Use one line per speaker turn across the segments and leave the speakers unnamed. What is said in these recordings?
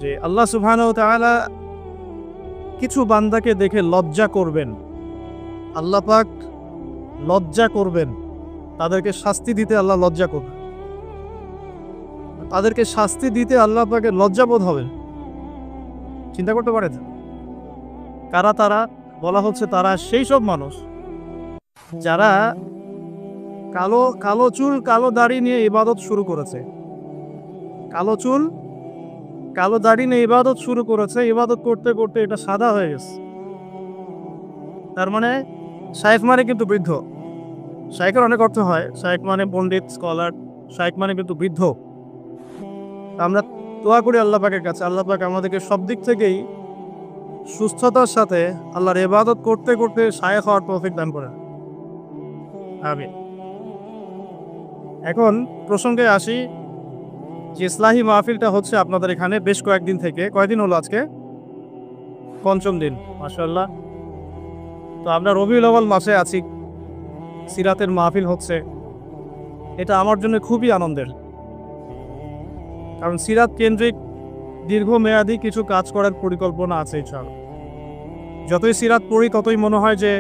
যে আল্লাহ সুবহানাহু ওয়া তাআলা কিছু বান্দাকে দেখে লজ্জা করবেন, আল্লাহ পাক লজ্জা করবেন, তাদেরকে শাস্তি দিতে আল্লাহ লজ্জা করবেন, তাদেরকে শাস্তি দিতে আল্লাহ পাকের লজ্জাবোধ হবে। চিন্তা করতে পারেন কারা তারা? বলা হচ্ছে তারা সেই সব মানুষ যারা কালো কালো চুল কালো দাড়ি নিয়ে ইবাদত শুরু করেছে, কালো চুল কালো দাড়ি নিয়ে ইবাদত শুরু করেছে, ইবাদত করতে করতে এটা সাদা হয়ে গেছে। তার মানে শায়েখ মানে কিন্তু বৃদ্ধ। শায়েখের অনেক অর্থ হয়, শায়েখ মানে পণ্ডিত, স্কলার, শায়েখ মানে কিন্তু বৃদ্ধ। আমরা দোয়া করি আল্লাহ পাকের কাছে, আল্লাহ পাক আমাদেরকে সব দিক থেকেই সুস্থতার সাথে আল্লাহর ইবাদত করতে করতে শায়েখ হওয়ার তৌফিক দান করেন। আমিন। এখন প্রসঙ্গে আসি যে ইসলাহি মাহফিলটা হচ্ছে আপনাদের এখানে বেশ কয়েকদিন থেকে। কয়দিন হলো আজকে? পঞ্চম দিন, মাশাআল্লাহ। তো আমরা রবিউল আউয়াল মাসে আছি, সিরাতের মাহফিল হচ্ছে। এটা আমার জন্য খুবই আনন্দের, কারণ সিরাত কেন্দ্রিক দীর্ঘমেয়াদী কিছু কাজ করার পরিকল্পনা আছে ইনশাআল্লাহ। যতই সিরাত পড়ি ততই মনে হয় যে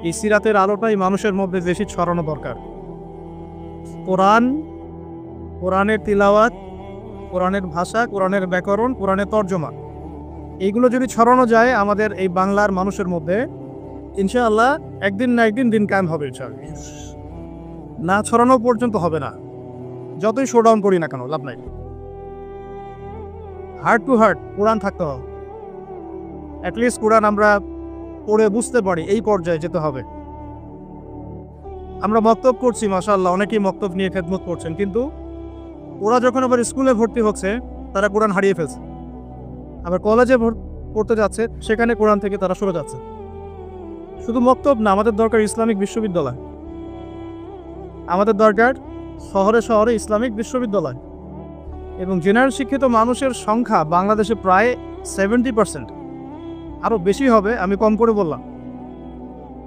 এই সিরাতের আলোটাই মানুষের মধ্যে বেশি ছড়ানো দরকার। কোরআনের তিলাওয়াত, কোরআনের ভাষা, কোরআনের ব্যাকরণ, কোরআনের তর্জমা, এইগুলো যদি ছড়ানো যায় আমাদের এই বাংলার মানুষের মধ্যে, ইনশাআল্লাহ একদিন না একদিন দিন কায়েম হবে ইনশাআল্লাহ। না ছড়ানো পর্যন্ত হবে না, যতই শোডাউন করি না কেন লাভ নাই। হার্ট টু হার্ট কোরআন থাকতে হবে, অ্যাটলিস্ট কোরআন আমরা পড়ে বুঝতে পারি, এই পর্যায়ে যেতে হবে। আমরা মক্তব করছি, মাশাআল্লাহ, অনেকেই মক্তব নিয়ে খেদমত করছেন, কিন্তু ওরা যখন আবার স্কুলে ভর্তি হচ্ছে তারা কোরআন হারিয়ে ফেলছে, আবার কলেজে পড়তে যাচ্ছে সেখানে কোরআন থেকে তারা সরে যাচ্ছে। শুধু মক্তব না, আমাদের দরকার ইসলামিক বিশ্ববিদ্যালয়, আমাদের দরকার শহরে শহরে ইসলামিক বিশ্ববিদ্যালয়। এবং জেনারেল শিক্ষিত মানুষের সংখ্যা বাংলাদেশে প্রায় 70%, আরও বেশি হবে, আমি কম করে বললাম।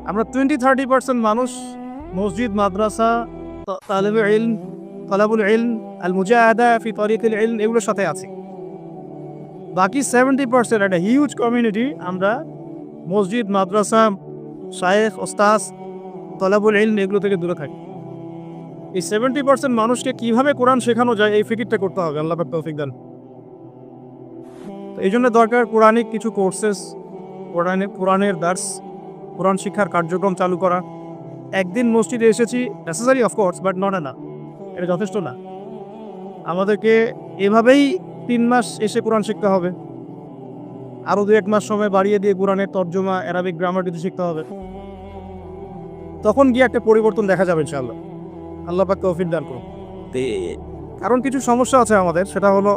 আমরা 20-30% মানুষ মসজিদ, মাদ্রাসা, তালিবুল ইলম, তালাবুল ইলম, আল মুজাহাদা ফি তরিকুল ইলম, এগুলোর সাথে আছি। বাকি 70% একটা হিউজ কমিউনিটি আমরা মসজিদ, মাদ্রাসা, শায়েখ, ওস্তাজ, তালাবুল ইলম এগুলো থেকে দূরে থাকি। এই 70% মানুষকে কিভাবে কোরআন শেখানো যায় এই ফিকিরটা করতে হবে, আল্লাহ পাক তৌফিক দেন। এই জন্য দরকার কোরআনিক কিছু কোর্সেস, কোরআনের দার্স, কোরআন শিক্ষার কার্যক্রম চালু করা। একদিন মসজিদে এসেছি, necessary of course, but not enough, এটা যথেষ্ট না। আমাদেরকে এভাবেই 3 মাস এসে কোরআন শিখতে হবে, আরও 2-1 মাস সময় বাড়িয়ে দিয়ে কোরআনের তর্জমা, অ্যারাবিক গ্রামার কিছু শিখতে হবে। তখন গিয়ে একটা পরিবর্তন দেখা যাবে ইনশাআল্লাহ। আল্লাহ পাক তৌফিক দান করুন। কারণ কিছু সমস্যা আছে আমাদের, সেটা হলো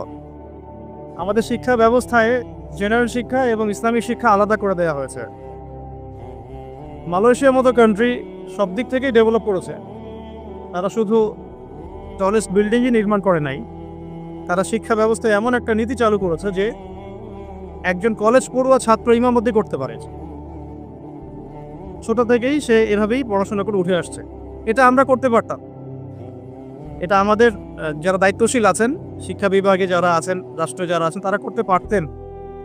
আমাদের শিক্ষা ব্যবস্থায় জেনারেল শিক্ষা এবং ইসলামিক শিক্ষা আলাদা করে দেওয়া হয়েছে। মালয়েশিয়ার মতো কান্ট্রি সব দিক থেকেই ডেভেলপ করেছে, তারা শুধু টলেস্ট বিল্ডিংই নির্মাণ করে নাই, তারা শিক্ষা ব্যবস্থায় এমন একটা নীতি চালু করেছে যে একজন কলেজ পড়ুয়া ছাত্র ইমামতি করতে পারে। ছোট থেকেই সে এভাবেই পড়াশোনা করে উঠে আসছে। এটা আমরা করতে পারতাম, এটা আমাদের যারা দায়িত্বশীল আছেন, শিক্ষা বিভাগে যারা আছেন, রাষ্ট্রে যারা আছেন, তারা করতে পারতেন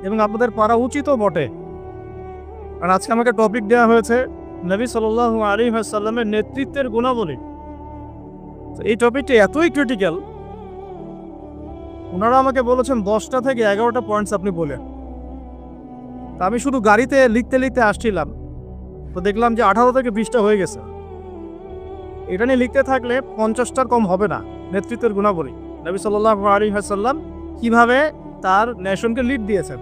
এবং আপনাদের পারা উচিতও বটে। আর আজকে আমাকে টপিক দেওয়া হয়েছে নবী সাল্লাল্লাহু আলাইহি ওয়াসাল্লামের নেতৃত্বের গুণাবলী। এই টপিকটি এতই ক্রিটিক্যাল, ওনারা আমাকে বলেছেন 10টা থেকে 11টা পয়েন্টস আপনি বলেন। তা আমি শুধু গাড়িতে লিখতে লিখতে আসছিলাম, তো দেখলাম যে 18 থেকে 20টা হয়ে গেছে। এটা নিয়ে লিখতে থাকলে 50টার কম হবে না। নেতৃত্বের গুণাবলী, নবী সাল্লাল্লাহু আলাইহি ওয়াসাল্লাম কিভাবে তার নেশনকে লিড দিয়েছেন।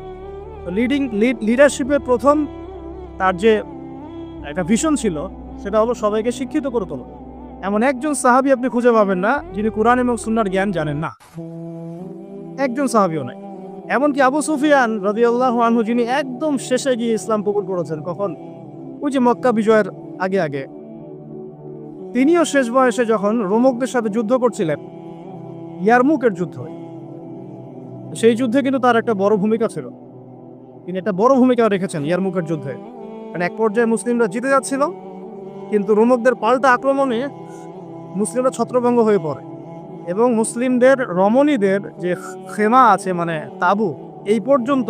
লিডারশিপের প্রথম তার যে একটা ভিশন ছিল সেটা হলো সবাইকে শিক্ষিত করে তোলা। এমন একজন সাহাবী আপনি খুঁজে পাবেন না যিনি কোরআন এবং সুন্নাহর জ্ঞান জানেন না, একজন সাহাবীও নাই। এমনকি আবু সুফিয়ান রাদিয়াল্লাহু আনহু, যিনি একদম শেষে গিয়ে ইসলাম কবুল করেছেন, কখন? ওই যে মক্কা বিজয়ের আগে আগে, তিনিও শেষ বয়সে যখন রোমকদের সাথে যুদ্ধ করছিলেন, ইয়ারমুকের যুদ্ধ, সেই যুদ্ধে কিন্তু তার একটা বড় ভূমিকা ছিল, তিনি একটা বড় ভূমিকা রেখেছেন ইয়ারমুকের যুদ্ধে। মানে এক পর্যায়ে মুসলিমরা জিতে যাচ্ছিল, কিন্তু রোমকদের পাল্টা আক্রমণে মুসলিমরা ছত্রভঙ্গ হয়ে পড়ে এবং মুসলিমদের রমণীদের যে খেমা আছে, মানে তাঁবু, এই পর্যন্ত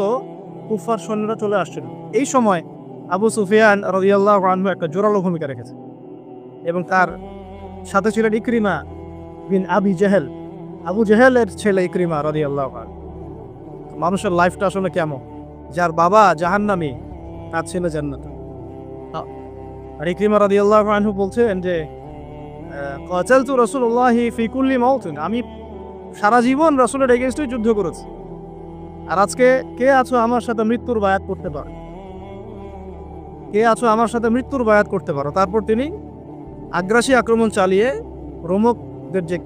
কুফার সৈন্যরা চলে আসছিল। এই সময় আবু সুফিয়ান রাদিয়াল্লাহু আনহু একটা জোরালো ভূমিকা রেখেছে এবং তার সাথে ছিলেন ইকরিমা বিন আবি জেহেল, আবু জেহেলের ছেলে ইকরিমা রাদিয়াল্লাহু আনহু। মানুষের লাইফটা আসলে কেমন, যার বাবা জাহান্নামী তার ছেলে জান্নাতে। আর ইকরিমা রাদিয়াল্লাহু আনহু বলছেন যে কাতালতু রাসূলুল্লাহি ফি কুল্লি মাউতিন, আমি সারা জীবন রাসূলের এগেইনস্টে যুদ্ধ করেছি, আর আজকে কে আছো আমার সাথে মৃত্যুর বায়াত করতে পারো, কে আছো আমার সাথে মৃত্যুর বায়াত করতে পারো। তারপর তিনি আগ্রাসী আক্রমণ চালিয়ে রোমকদের যে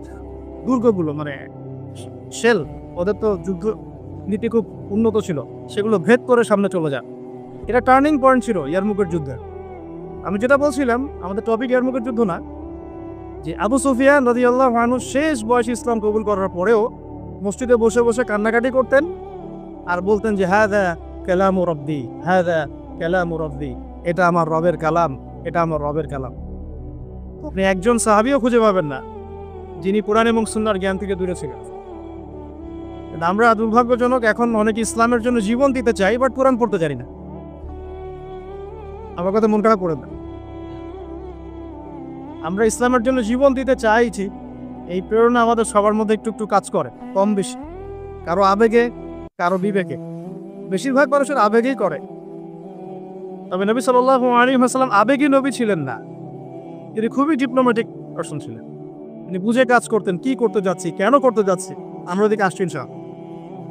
দুর্গগুলো, মানে শেল, ওদের তো যুদ্ধ নীতি খুব উন্নত ছিল, সেগুলো ভেদ করে সামনে চলে যান। এটা টার্নিং পয়েন্ট ছিল ইয়ারমুকের যুদ্ধে। আমি যেটা বলছিলাম, আমাদের টপিক ইয়ারমুকের যুদ্ধ না, যে আবু সুফিয়ান রাদিয়াল্লাহু আনহু শেষ বয়সে ইসলাম কবুল করার পরেও মসজিদে বসে বসে কান্নাকাটি করতেন আর বলতেন যে হাযা কালামু রাব্বি, হাযা কালামু রাব্বি, এটা আমার রবের কালাম, এটা আমার রবের কালাম। আপনি একজন সাহাবীও খুঁজে পাবেন না যিনি কোরআন এবং সুন্নাহর জ্ঞান থেকে দূরে ছিলেন। আমরা দুর্ভাগ্যজনক, এখন অনেক ইসলামের জন্য জীবন দিতে চাই, বাট কোরআন পড়তে জানি না। আমার কথা মন খারাপ করে না, আমরা ইসলামের জন্য জীবন দিতে চাইছি, এই প্রেরণা আমাদের সবার মধ্যে একটু একটু কাজ করে, কম বেশি, কারো আবেগে, কারো বিবেকে, বেশিরভাগ মানুষের আবেগেই করে। তবে নবী সাল্লাল্লাহু আলাইহি ওয়াসাল্লাম আবেগী নবী ছিলেন না, তিনি খুবই ডিপ্লোম্যাটিক পারসন ছিলেন। তিনি বুঝে কাজ করতেন, কি করতে যাচ্ছি, কেন করতে যাচ্ছি, আমরা ওদিকে আসছি ইনশাআল্লাহ।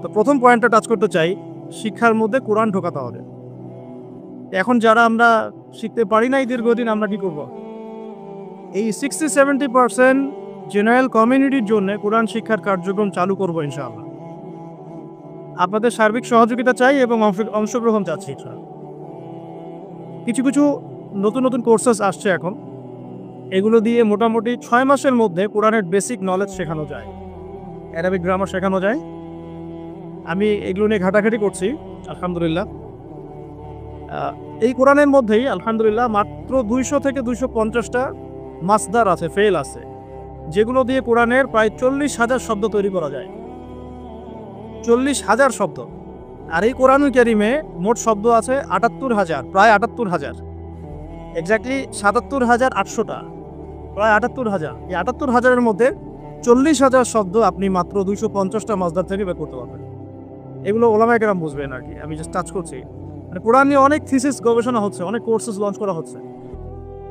তো প্রথম পয়েন্টটা টাচ করতে চাই, শিক্ষার মধ্যে কোরআন ঢোকাতে হবে। এখন যারা আমরা শিখতে পারি না এই দীর্ঘদিন, আমরা কি করব? এই 60-70% জেনারেল কমিউনিটির জন্য কোরআন শিক্ষার কার্যক্রম চালু করব ইনশাআল্লাহ। আপনাদের সার্বিক সহযোগিতা চাই এবং অংশগ্রহণ চাচ্ছি। কিছু কিছু নতুন নতুন কোর্সেস আসছে এখন, এগুলো দিয়ে মোটামুটি 6 মাসের মধ্যে কোরআনের বেসিক নলেজ শেখানো যায়, অ্যারাবিক গ্রামার শেখানো যায়। আমি এগুলো নিয়ে ঘাটাঘাটি করছি আলহামদুলিল্লাহ। এই কোরআনের মধ্যেই আলহামদুলিল্লাহ মাত্র 200 থেকে 250টা মাসদার আছে, ফেল আছে, যেগুলো দিয়ে কোরআনের প্রায় 40,000 শব্দ তৈরি করা যায়। 40,000 শব্দ। আর এই কোরআনুল কারীমে মোট শব্দ আছে 78,000, প্রায় 78,000, এক্স্যাক্টলি 77,800টা, প্রায় 78,000। এই 78,000-এর মধ্যে 40,000 শব্দ আপনি মাত্র 250টা মাসদার থেকে বের করতে পারবেন। এগুলো ওলামায়ে কেরাম বুঝবেন আর কি, আমি জাস্ট টাচ করছি। মানে কোরআন নিয়ে অনেক থিসিস গবেষণা হচ্ছে, অনেক কোর্সেস লঞ্চ করা হচ্ছে।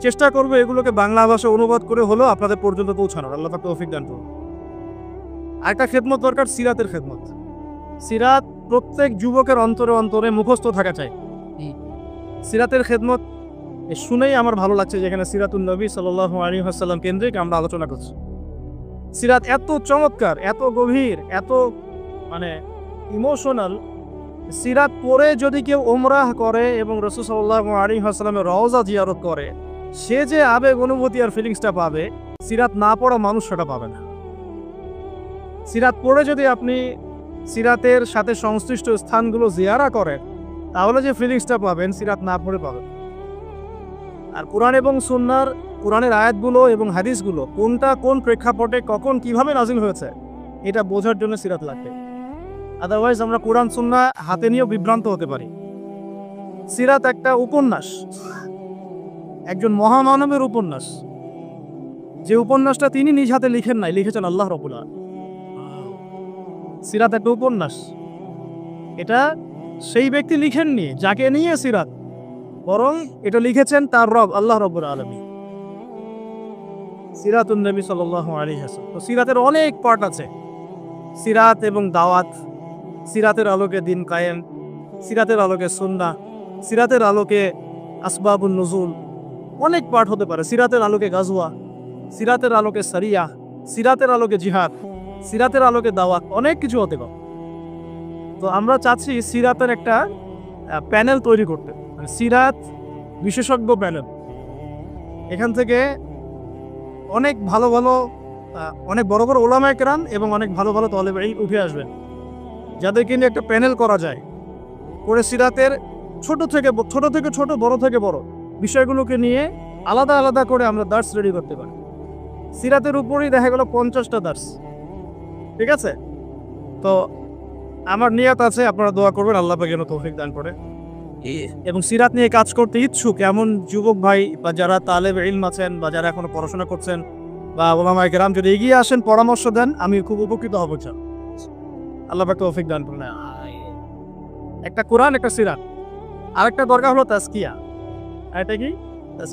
চেষ্টা করবো এগুলোকে বাংলা ভাষা অনুবাদ করে হলেও আপনাদের পর্যন্ত পৌঁছানোর, আল্লাহ পাক তৌফিক দান করুন। আরেকটা খেদমত দরকার, সিরাতের খেদমত। সিরাত প্রত্যেক যুবকের অন্তরে অন্তরে মুখস্থ থাকা চাই। সিরাতের খেদমত শুনেই আমার ভালো লাগছে, যেখানে সিরাতুন নবী সাল্লাল্লাহু আলাইহি ওয়াসাল্লাম কেন্দ্রিক আমরা আলোচনা করছি। সিরাত এত চমৎকার, এত গভীর, এত মানে ইমোশনাল। সিরাত পড়ে যদি কেউ উমরাহ করে এবং রাসূল সাল্লাল্লাহু আলাইহি ওয়াসাল্লামের রওজা জিয়ারত করে, সে যে আবেগ অনুভূতি আর ফিলিংসটা পাবে, সিরাত না পড়া মানুষ সেটা পাবে না। সিরাত পড়ে যদি আপনি সিরাতের সাথে সংশ্লিষ্ট স্থানগুলো জিয়ারা করেন, তাহলে যে ফিলিংসটা পাবেন সিরাত না পড়ে পাবেন। আর কোরআন এবং সুন্নাহর, কোরআনের আয়াতগুলো এবং হাদিসগুলো কোনটা কোন প্রেক্ষাপটে কখন কিভাবে নাজিল হয়েছে, এটা বোঝার জন্য সিরাত লাগবে। আদারওয়াইজ আমরা কোরআন সুন্নাহ হাতে নিয়েও বিভ্রান্ত হতে পারি। সিরাত একটা উপন্যাস, একজন মহামানবের উপন্যাস, যে উপন্যাসটা তিনি নিজ হাতে লিখেন নাই, লিখেছেন আল্লাহ রাব্বুল আলামিন। সিরাত একটা উপন্যাস, এটা সেই ব্যক্তি লিখেননি যাকে নিয়ে সিরাত, বরং এটা লিখেছেন তার রব আল্লাহ রাব্বুল আলামিন। সিরাতুন নবী সাল্লাল্লাহু আলাইহি ওয়াসাল্লাম। তো সিরাতের অনেক পার্ট আছে, সিরাত এবং দাওয়াত, সিরাতের আলোকে দিন কায়েম, সিরাতের আলোকে সুন্নাহ, সিরাতের আলোকে আসবাবুন নুজুল, অনেক পার্ট হতে পারে। সিরাতের আলোকে গাজওয়া, সিরাতের আলোকে সারিয়া, সিরাতের আলোকে জিহাদ, সিরাতের আলোকে দাওয়াত, অনেক কিছু হতে পারে। তো আমরা চাচ্ছি সিরাতের একটা প্যানেল তৈরি করতে, মানে সিরাত বিশেষজ্ঞ প্যানেল। এখান থেকে অনেক ভালো ভালো, অনেক বড় বড় ওলামায়ে কেরাম এবং অনেক ভালো ভালো তলেবে ইলম উঠে আসবেন, যাদেরকে নিয়ে একটা প্যানেল করা যায়, করে সিরাতের ছোট থেকে ছোট, বড় থেকে বড় বিষয়গুলোকে নিয়ে আলাদা আলাদা করে আমরা দার্স রেডি করতে পারি। সিরাতের উপরেই দেখা গেল 50টা দার্স, ঠিক আছে? তো আমার নিয়ত আছে, আপনারা দোয়া করবেন আল্লাহ পাক যেন তৌফিক দান করে। এবং সিরাত নিয়ে কাজ করতে ইচ্ছুক এমন যুবক ভাই বা যারা তালেবে ইলম আছেন বা যারা এখনো পড়াশোনা করছেন বা ওলামায়ে কেরাম যদি এগিয়ে আসেন, পরামর্শ দেন, আমি খুব উপকৃত হব। আল্লাহ পাক তৌফিক দান করুন। একটা কোরআন, একটা সিরাত। আরেকটা দরকার হলো তাজকিয়া। এটা কি?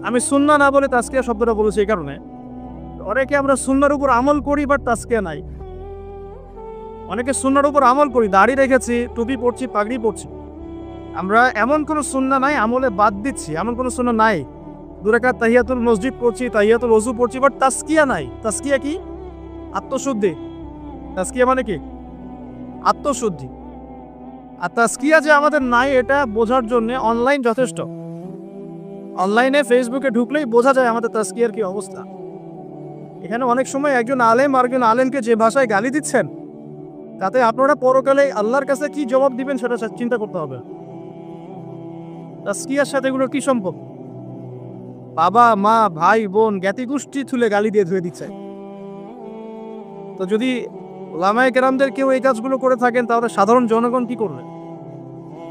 আমি সুন্নাহ না বলে তাজকিয়া শব্দটা বলেছি এই কারণে, অনেকে আমরা সুন্নাহর উপর আমল করি বাট তাজকিয়া নাই। অনেকে সুন্নাহর উপর আমল করি, দাড়ি রেখেছি, টুপি পরছি, পাগড়ি পরছি, আমরা এমন কোনো সুন্নাহ নাই, আমলে বাদ দিচ্ছি এমন কোনো সুন্নাহ নাই। 2 রাকাত তাহিয়াতুল মসজিদ পড়ছি, তাহিয়াতুল ওযু পড়ছি, বাট তাজকিয়া নাই। তাজকিয়া কি? আত্মশুদ্ধি। তাজকিয়া মানে কি? আত্মশুদ্ধি। আর তাজকিয়া যে আমাদের নাই এটা বোঝার জন্য অনলাইন যথেষ্ট। অনলাইনে ফেসবুকে ঢুকলেই বোঝা যায় আমাদের তাজকিয়ার কি অবস্থা। এখানে অনেক সময় একজন আলেম আরেকজন আলেমকে যে ভাষায় গালি দিচ্ছেন, তাতে আপনারা পরকালে আল্লাহর কাছে কি জবাব দিবেন সেটা চিন্তা করতে হবে। তাজকিয়ার সাথে এগুলোর কি সম্পর্ক? বাবা মা ভাই বোন জ্ঞাতি গোষ্ঠী তুলে গালি দিয়ে ধুয়ে দিচ্ছে। তো যদি ওলামায়ে কেরামদের কেউ এই কাজগুলো করে থাকেন, তাহলে সাধারণ জনগণ কি করবে?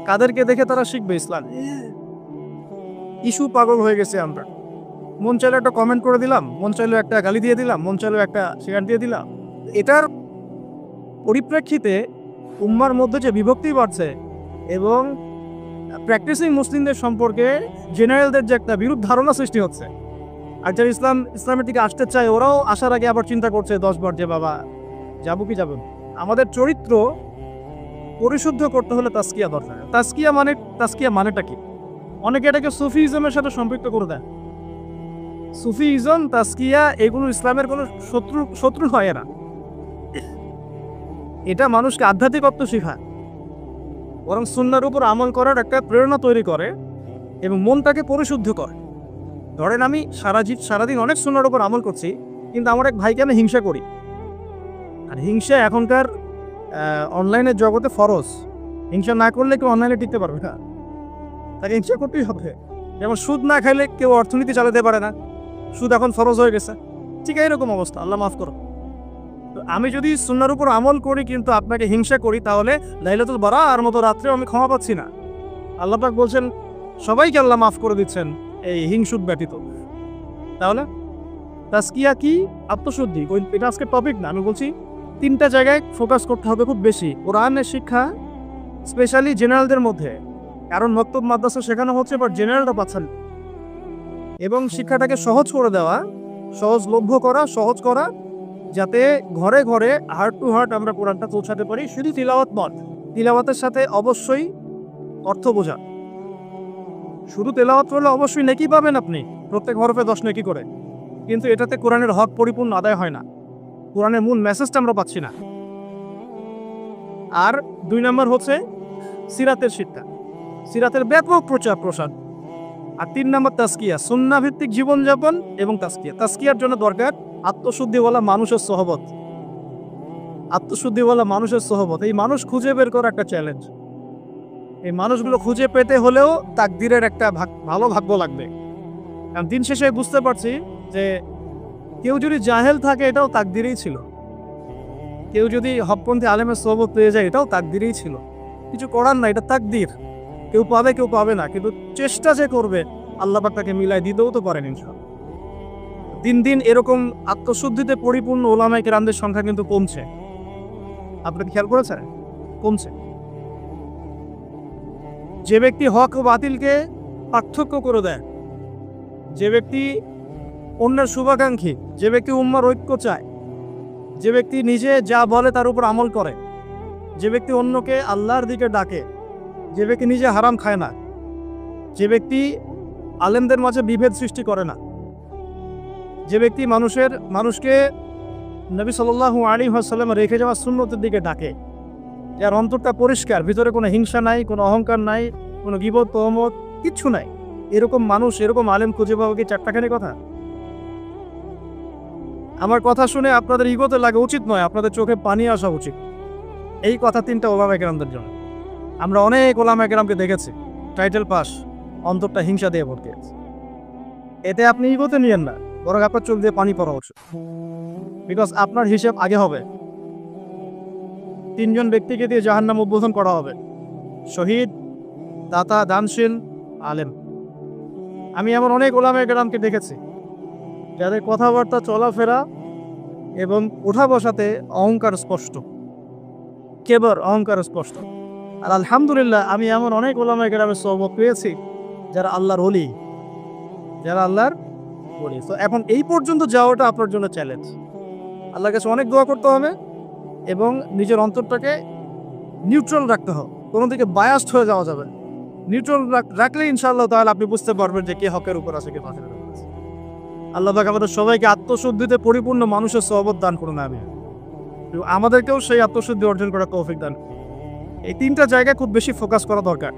কাদেরকে দেখে তারা শিখবে ইসলাম? ইস্যু পাগল হয়ে গেছে আমরা। মন চাইলে একটা কমেন্ট করে দিলাম, মন চাইলে একটা গালি দিয়ে দিলাম, মন চাইলে একটা শেয়ার দিয়ে দিলাম। এটার পরিপ্রেক্ষিতে উম্মার মধ্যে যে বিভক্তি বাড়ছে এবং প্র্যাকটিসিং মুসলিমদের সম্পর্কে জেনারেলদের যে একটা বিরূপ ধারণা সৃষ্টি হচ্ছে। আর যারা ইসলামের দিকে আসতে চায়, ওরাও আসার আগে আবার চিন্তা করছে 10 বার যে বাবা যাবো কি যাবো। আমাদের চরিত্র পরিশুদ্ধ করতে হলে তাজকিয়া দরকার। তাজকিয়া মানেটা কি? অনেকে এটাকে সুফিজমের সাথে সম্পৃক্ত করে দেয়। সুফিজম, তাজকিয়া এগুলো ইসলামের কোনো শত্রু হয় না। এটা মানুষকে আধ্যাত্মিকত্ব শেখায়, বরং সুন্নাহর উপর আমল করার একটা প্রেরণা তৈরি করে এবং মনটাকে পরিশুদ্ধ করে। ধরেন আমি সারাদিন অনেক সুন্নাহর উপর আমল করছি, কিন্তু আমার এক ভাইকে আমি হিংসা করি। আর হিংসা এখনকার অনলাইনের জগতে ফরজ। হিংসা না করলে কেউ অনলাইনে টিকতে পারবে না, তাকে হিংসা করতেই হবে। যেমন সুদ না খাইলে কেউ অর্থনীতি চালাতে পারে না, সুদ এখন ফরজ হয়ে গেছে। ঠিক এরকম অবস্থা, আল্লাহ মাফ করো। তো আমি যদি সুন্নাহর উপর আমল করি কিন্তু আপনাকে হিংসা করি, তাহলে লাইলাতুল বারার মতো রাত্রেও আমি ক্ষমা পাচ্ছি না। আল্লাহ পাক বলছেন সবাইকে আল্লাহ মাফ করে দিচ্ছেন এই হিংসুদ ব্যতীত। তাহলে তাজকিয়া কি? আত্মশুদ্ধি। এটা আজকে টপিক না, আমি বলছি 3টা জায়গায় ফোকাস করতে হবে খুব বেশি। কোরআনের শিক্ষা স্পেশালি জেনারেলদের মধ্যে, কারণ মক্তব মাদ্রাসা শেখানো হচ্ছে বাট জেনারেলরা পাচ্ছেন। এবং শিক্ষাটাকে সহজ করে দেওয়া, সহজলভ্য করা, সহজ করা, যাতে ঘরে ঘরে হার্ট টু হার্ট আমরা কোরআনটা পৌঁছাতে পারি। শুধু তিলাওয়াত নয়, তিলাওয়াতের সাথে অবশ্যই অর্থ বোঝা। শুধু তেলাওয়াত করলে অবশ্যই নেকি পাবেন আপনি, প্রত্যেক হরফে 10 নেকি করে, কিন্তু এটাতে কোরআনের হক পরিপূর্ণ আদায় হয় না। কোরআনের মূল মেসেজটা আমরা পাচ্ছি না। আর 2 নম্বর হচ্ছে সিরাতের শিক্ষা, সিরাতের ব্যাপক প্রচার প্রসার। আর 3 নম্বর তাজকিয়া, সুন্নাহ ভিত্তিক জীবনযাপন এবং তাজকিয়া। তাজকিয়ার জন্য দরকার আত্মশুদ্ধিওয়ালা মানুষের সোহবত। আত্মশুদ্ধিওয়ালা মানুষের সোহবত, এই মানুষ খুঁজে বের করা একটা চ্যালেঞ্জ। এই মানুষগুলো খুঁজে পেতে হলেও তাকদিরের একটা ভালো ভাগ্য লাগবে। কারণ দিন শেষে বুঝতে পারছি যে কেউ যদি জাহেল থাকে এটাও তাকদিরেই ছিল, কেউ যদি হকপন্থী আলেমের সোহবত পেয়ে যায় এটাও তাকদিরেই ছিল। কিছু করার না, এটা তাকদির। কেউ পাবে কেউ পাবে না, কিন্তু চেষ্টা যে করবে আল্লাহ পাক তাকে মিলাই দিতেও তো পারেন ইনশাআল্লাহ। দিন দিন এরকম আত্মশুদ্ধিতে পরিপূর্ণ ওলামায়ে কেরামদের সংখ্যা কিন্তু কমছে। আপনারা খেয়াল করেছেন? কমছে। যে ব্যক্তি হক ও বাতিলকে পার্থক্য করে দেয়, যে ব্যক্তি অন্যের শুভাকাঙ্ক্ষী, যে ব্যক্তি উম্মার ঐক্য চায়, যে ব্যক্তি নিজে যা বলে তার উপর আমল করে, যে ব্যক্তি অন্যকে আল্লাহর দিকে ডাকে, যে ব্যক্তি নিজে হারাম খায় না, যে ব্যক্তি আলেমদের মাঝে বিভেদ সৃষ্টি করে না, যে ব্যক্তি মানুষকে নবী সাল্লাল্লাহু আলাইহি ওয়াসাল্লাম রেখে যাওয়া সুন্নতের দিকে ডাকে, যার অন্তরটা পরিষ্কার, ভিতরে কোনো হিংসা নাই, কোনো অহংকার নাই, কোনো গীবত তহমত কিচ্ছু নাই, এরকম মানুষ, এরকম আলেম খুঁজে পাওয়া কি চারটাখানি কথা? আমার কথা শুনে আপনাদের ইগোতে লাগা উচিত নয়, আপনাদের চোখে পানি আসা উচিত। এই কথা 3টা ওলামায়ে কেরামদের জন্য। আমরা অনেক ওলামায়ে কেরামকে দেখেছি টাইটেল পাস, অন্তরটা হিংসা দিয়ে ভর্তি আছে। এতে আপনি ইগোতে নিয়েন না, বরং আপনার চোখ দিয়ে পানি পড়া উচিত, বিকজ আপনার হিসেব আগে হবে। তিনজন ব্যক্তিকে দিয়ে জাহান্নাম উদ্বোধন করা হবে: শহীদ, দাতা, দানশীল, আলেম। আমি এমন অনেক ওলামায়ে কেরামকে দেখেছি যাদের কথাবার্তা, চলাফেরা এবং ওঠা বসাতে অহংকার স্পষ্ট, কেবর, অহংকার স্পষ্ট। আর আলহামদুলিল্লাহ আমি এমন অনেক ওলামায়ে কেরামের সোহবত পেয়েছি যারা আল্লাহর ওলি, যারা আল্লাহর ওলি। তো এখন এই পর্যন্ত যাওয়াটা আপনার জন্য চ্যালেঞ্জ। আল্লাহর কাছে অনেক দোয়া করতে হবে এবং নিজের অন্তরটাকে নিউট্রাল রাখতে হবে, কোনো দিকে বায়াসড হয়ে যাওয়া যাবে। নিউট্রাল রাখলে ইনশাআল্লাহ তাহলে আপনি বুঝতে পারবেন যে কে হকের উপর আছে, কে বাতিলের উপর আছে। আল্লাহ পাক আমাদের সবাইকে আত্মশুদ্ধিতে পরিপূর্ণ মানুষের সোহবত দান করুন, আমি আমাদেরকেও সেই আত্মশুদ্ধি অর্জন করার তৌফিক দান। এই তিনটা জায়গায় খুব বেশি ফোকাস করা দরকার।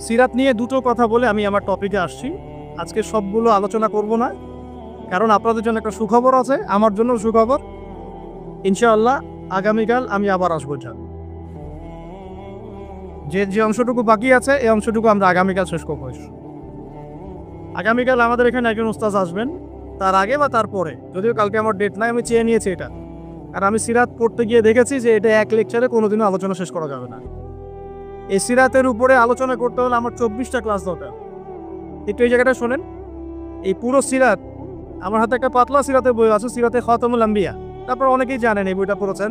সিরাত নিয়ে দুটো কথা বলে আমি আমার টপিকে আসছি। আজকে সবগুলো আলোচনা করব না, কারণ আপনাদের জন্য একটা সুখবর আছে, আমার জন্য সুখবর। ইনশাআল্লাহ আগামীকাল আমি আবার আসবো। যে অংশটুকু বাকি আছে এই অংশটুকু আমরা আগামীকাল শেষ করবো। আগামীকাল আমাদের এখানে একজন উস্তাদ আসবেন, তার আগে বা তারপরে, যদিও কালকে আমার ডেট নাই, আমি চেয়ে নিয়েছি এটা। আর আমি সিরাত পড়তে গিয়ে দেখেছি যে এটা এক লেকচারে কোনোদিনও আলোচনা শেষ করা যাবে না। এই সিরাতের উপরে আলোচনা করতে হলে আমার 24টা ক্লাস দরকার। একটু এই জায়গাটা শোনেন, এই পুরো সিরাত, আমার হাতে একটা পাতলা সিরাতের বই আছে, সিরাতে খাতামুল আম্বিয়া। তারপর অনেকেই জানেন এই বইটা পড়েছেন,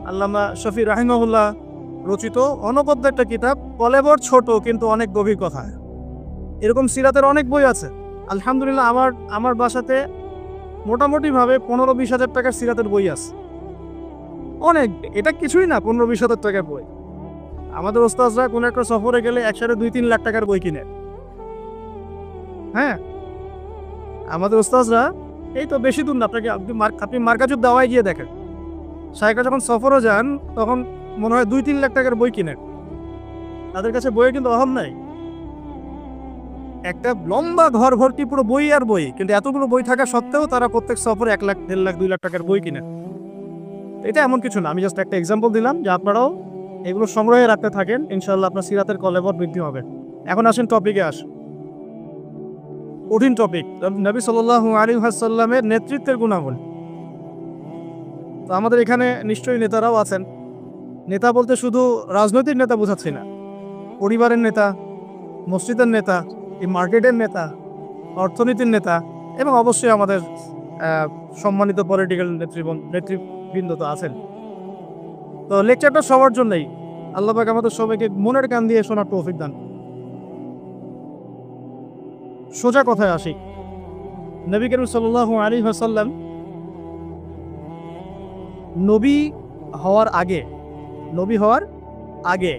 আল্লামা শফি রাহিমাহুল্লাহ রচিত অনবদ্য একটা কিতাব, কলেবর ছোট কিন্তু অনেক গভীর কথা। এরকম সিরাতের অনেক বই আছে। আলহামদুলিল্লাহ আমার বাসাতে মোটামুটিভাবে 15-20 হাজার টাকার সিরাতের বই আছে। অনেক, এটা কিছুই না, 15-20 হাজার টাকার বই। আমাদের ওস্তাদরা কোনো একটা সফরে গেলে একসাথে 2-3 লাখ টাকার বই কিনে। হ্যাঁ, আমাদের ওস্তাদরা, এই তো বেশি দূর না, আপনি মার্কাজুর দাওয়ায় গিয়ে দেখেন, শায়খরা যখন সফরে যান তখন মনে হয় 2-3 লাখ টাকার বই কিনেন। তাদের কাছে বইয়ের কিন্তু অভাব নাই। একটা লম্বা ঘর ভর্তি পুরো বই আর বই, কিন্তু এতগুলো বই থাকা সত্ত্বেও তারা প্রত্যেক সফরে 1 লাখ, 1.5 লাখ, 2 লাখ টাকার বই কিনে। এটা এমন কিছু না, আমি জাস্ট একটা এক্সাম্পল দিলাম যে আপনারাও এগুলো সংগ্রহে রাখতে থাকেন, ইনশাআল্লাহ আপনার সিরাতের কলেবর বৃদ্ধি হবে। এখন আসেন টপিকে আসেন, কঠিন টপিক, নবী সাল্লাল্লাহু আলাইহি ওয়াসাল্লামের নেতৃত্বের গুণাগুণ। তো আমাদের এখানে নিশ্চয়ই নেতারাও আছেন। নেতা বলতে শুধু রাজনৈতিক নেতা বোঝাচ্ছি না, পরিবারের নেতা, মসজিদের নেতা, এই মার্কেটের নেতা, অর্থনীতির নেতা, এবং অবশ্যই আমাদের সম্মানিত পলিটিক্যাল নেতৃবৃন্দ তো আছেন। তো লেকচারটা সবার জন্যই, আল্লাহ পাক আমাদের সবাইকে মনের কান দিয়ে শোনার তৌফিক দান। সোজা কথায় আসি, নবী করিম সাল্লাল্লাহু আলাইহি ওয়াসাল্লাম নবী হওয়ার আগে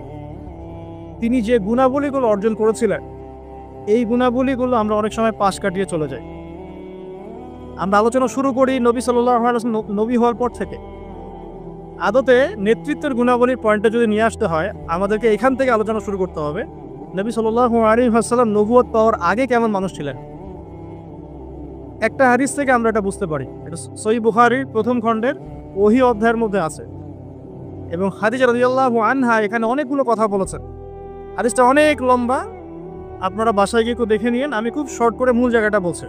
তিনি যে গুণাবলীগুলো অর্জন করেছিলেন, এই গুণাবলীগুলো আমরা অনেক সময় পাশ কাটিয়ে চলে যাই। আমরা আলোচনা শুরু করি নবী সাল্লাল্লাহু আলাইহি ওয়াসাল্লাম নবী হওয়ার পর থেকে। আদতে নেতৃত্বের গুণাবলীর পয়েন্টটা যদি নিয়ে আসতে হয়, আমাদেরকে এখান থেকে আলোচনা শুরু করতে হবে। নবী সাল্লাল্লাহু আলাইহি ওয়াসাল্লাম নবুয়ত পাওয়ার আগে কেমন মানুষ ছিলেন। একটা হাদিস থেকে আমরা এটা বুঝতে পারি, এটা সহিহ বুখারীর প্রথম খণ্ডের ওহী অধ্যায়ের মধ্যে আছে, এবং খাদিজা রাদিয়াল্লাহু আনহা এখানে অনেকগুলো কথা বলেছেন। হাদিসটা অনেক লম্বা, আপনারা বাসায় গিয়ে একটু দেখে নিন। আমি খুব শর্ট করে মূল জায়গাটা বলছি।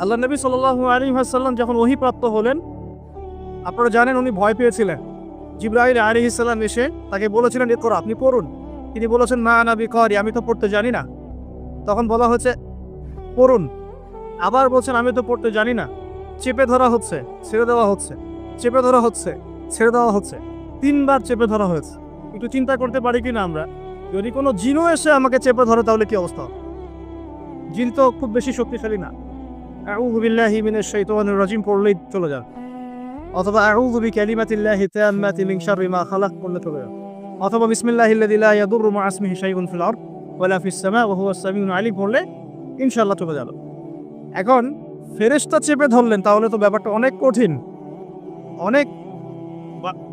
আল্লাহ নবী সাল্লাল্লাহু আলাইহি ওয়াসাল্লাম যখন ওহী প্রাপ্ত হলেন, আপনারা জানেন উনি ভয় পেয়েছিলেন। জিবরাইল আলাইহিস সালাম এসে তাকে বলেছিলেন, ইকরা, আপনি পড়ুন। তিনি বলেছেন, মা আনা বিকারি, আমি তো পড়তে জানি না। তখন বলা হচ্ছে পড়ুন, আবার বলছেন আমি তো পড়তে জানি না। চেপে ধরা হচ্ছে, ছেড়ে দেওয়া হচ্ছে, চেপে ধরা হচ্ছে, ছেড়ে দেওয়া হচ্ছে, 3 বার চেপে ধরা হয়েছে। একটু চিন্তা করতে পারি কিনা আমরা, যদি কোনো জিনও এসে আমাকে চেপে ধরে তাহলে কি অবস্থা? জিন তো খুব বেশি শক্তিশালী না। আউযু বিল্লাহি মিনাশ শাইতানির রাজিম পড়লেই চলে যান, অথবা আউযু বিকালিমাতিল্লাহি তাম্মাতি মিন শাররি মা খালাক পড়লে চলে যান, অথবা বিসমিল্লাহিল্লাযী লা ইয়াদুররু মা ইসমিহি শাইউন ফিল আরদ ওয়ালা ফিস সামা ওয়া হুয়াস সামিউল আলিম পড়লে ইনশাআল্লাহ চলে যাবে। এখন ফেরেশতা চেপে ধরলেন, তাহলে তো ব্যাপারটা অনেক কঠিন, অনেক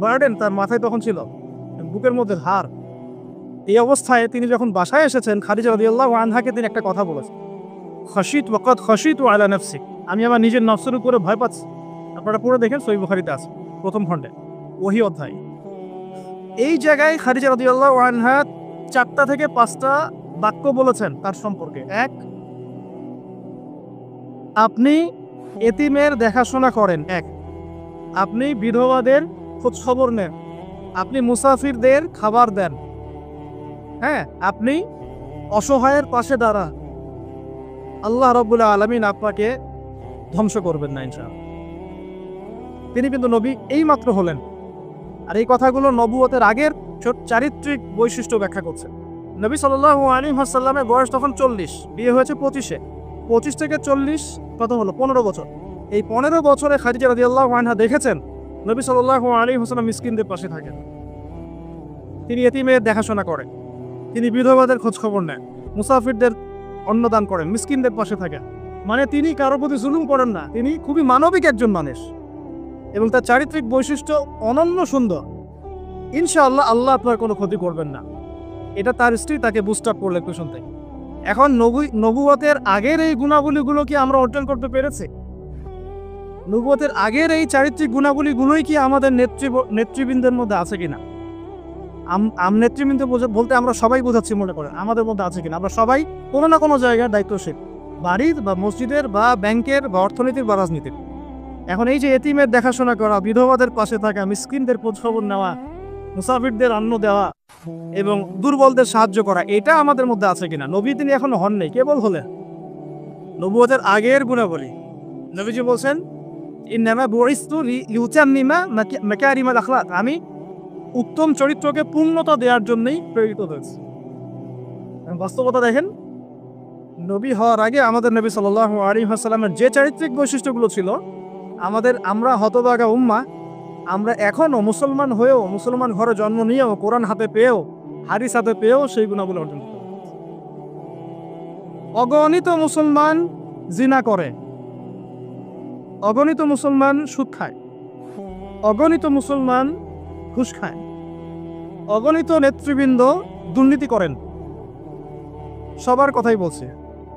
বার্ডেন তার মাথায় তখন ছিল, বুকের মধ্যে হার। এই অবস্থায় তিনি যখন বাসায় এসেছেন, খাদিজা রাদিয়াল্লাহু আনহাকে তিনি একটা কথা বলেছেন, খাশিত ওয়াকাদ খাশিতু আলা নাফসি, আমি আমার নিজের নফসের উপরে ভয় পাচ্ছি। আপনারা পড়ে দেখেন, সহিহ বুখারীতে আছে প্রথম খণ্ডে ওহী অধ্যায়। এই জায়গায় খাদিজা রাদিয়াল্লাহু আনহা 4টা থেকে 5টা বাক্য বলেছেন তার সম্পর্কে। 1, আপনি এতিমের দেখাশোনা করেন। 1, আপনি বিধবাদের খোঁজ খবর নেন। আপনি মুসাফিরদের খাবার দেন, হ্যাঁ, আপনি অসহায়ের পাশে দাঁড়া, আল্লাহ রাব্বুল আলামিন আপনাকে ধ্বংস করবেন না ইনশাআল্লাহ। তিনি কিন্তু নবী এইমাত্র হলেন, আর এই কথাগুলো নবুয়তের আগের চারিত্রিক বৈশিষ্ট্য ব্যাখ্যা করছে। নবী সাল্লাল্লাহু আলাইহি ওয়াসাল্লামের বয়স তখন 40, বিয়ে হয়েছে 25-এ। 25 থেকে 40 কত হলো? 15 বছর। এই 15 বছরে খাদিজা রাদিয়াল্লাহু আনহা দেখেছেন নবী সাল্লাল্লাহু আলাইহি ওয়াসাল্লাম মিসকিনদের পাশে থাকেন, তিনি এতিমের দেখাশোনা করেন, তিনি বিধবাদের খোঁজ খবর নেন, মুসাফিরদের অন্নদান করেন, মিসকিনদের পাশে থাকেন। মানে তিনি কারোর প্রতি জুলুম করেন না, তিনি খুবই মানবিক একজন মানুষ এবং তার চারিত্রিক বৈশিষ্ট্য অনন্য সুন্দর। ইনশাআল্লাহ আল্লাহ আপনার কোনো ক্ষতি করবেন না, এটা তার স্ত্রী তাকে বুস্ট আপ করলে পেছন থেকে। এখন নবুয়তের আগের এই গুণাবলীগুলো কি আমরা অর্জন করতে পেরেছি? নবুয়তের আগের এই চারিত্রিক গুণাবলীগুলোই কি আমাদের নেতৃবৃন্দের মধ্যে আছে কিনা? নেতৃবৃন্দ বলতে আমরা সবাই বোঝাচ্ছি মনে করেন, আমাদের মধ্যে আছে কিনা? আমরা সবাই কোনো না কোনো জায়গায় দায়িত্বশীল, বাড়ির বা মসজিদের বা ব্যাংকের বা অর্থনীতির বা রাজনীতির। এখন এই যে এতিমের দেখাশোনা করা, বিধবাদের পাশে থাকা, মিসকিনদের খোঁজখবর নেওয়া, মুসাফিরদের অন্ন দেওয়া এবং দুর্বলদের সাহায্য করা, এটা আমাদের মধ্যে আছে কিনা? নবী তিনি এখনো হন নাই, কেবল হলেন। নবুয়তের আগের গুণাবলী নবীজি বলছেন, ইন্নামা বুইসতু লিউতাম্মিমা মাকারিমাল আখলাক, আমি উত্তম চরিত্রকে পূর্ণতা দেওয়ার জন্যই প্রেরিত হয়েছে। বাস্তবতা দেখেন, নবী হওয়ার আগে আমাদের নবী সাল্লাল্লাহু আলাইহি ওয়াসাল্লামের যে চারিত্রিক বৈশিষ্ট্যগুলো ছিল, আমরা হতভাগা উম্মাহ, আমরা এখনও মুসলমান হয়েও, মুসলমান ঘরে জন্ম নিয়েও, কোরআন হাতে পেয়েও, হাদিস হাতে পেয়েও সেই গুণাবলী অর্জন করতে পারি। অগণিত মুসলমান জিনা করে, অগণিত মুসলমান সুদ খায়, অগণিত মুসলমান ঘুষ খায়, অগণিত নেতৃবৃন্দ দুর্নীতি করেন। সবার কথাই বলছে,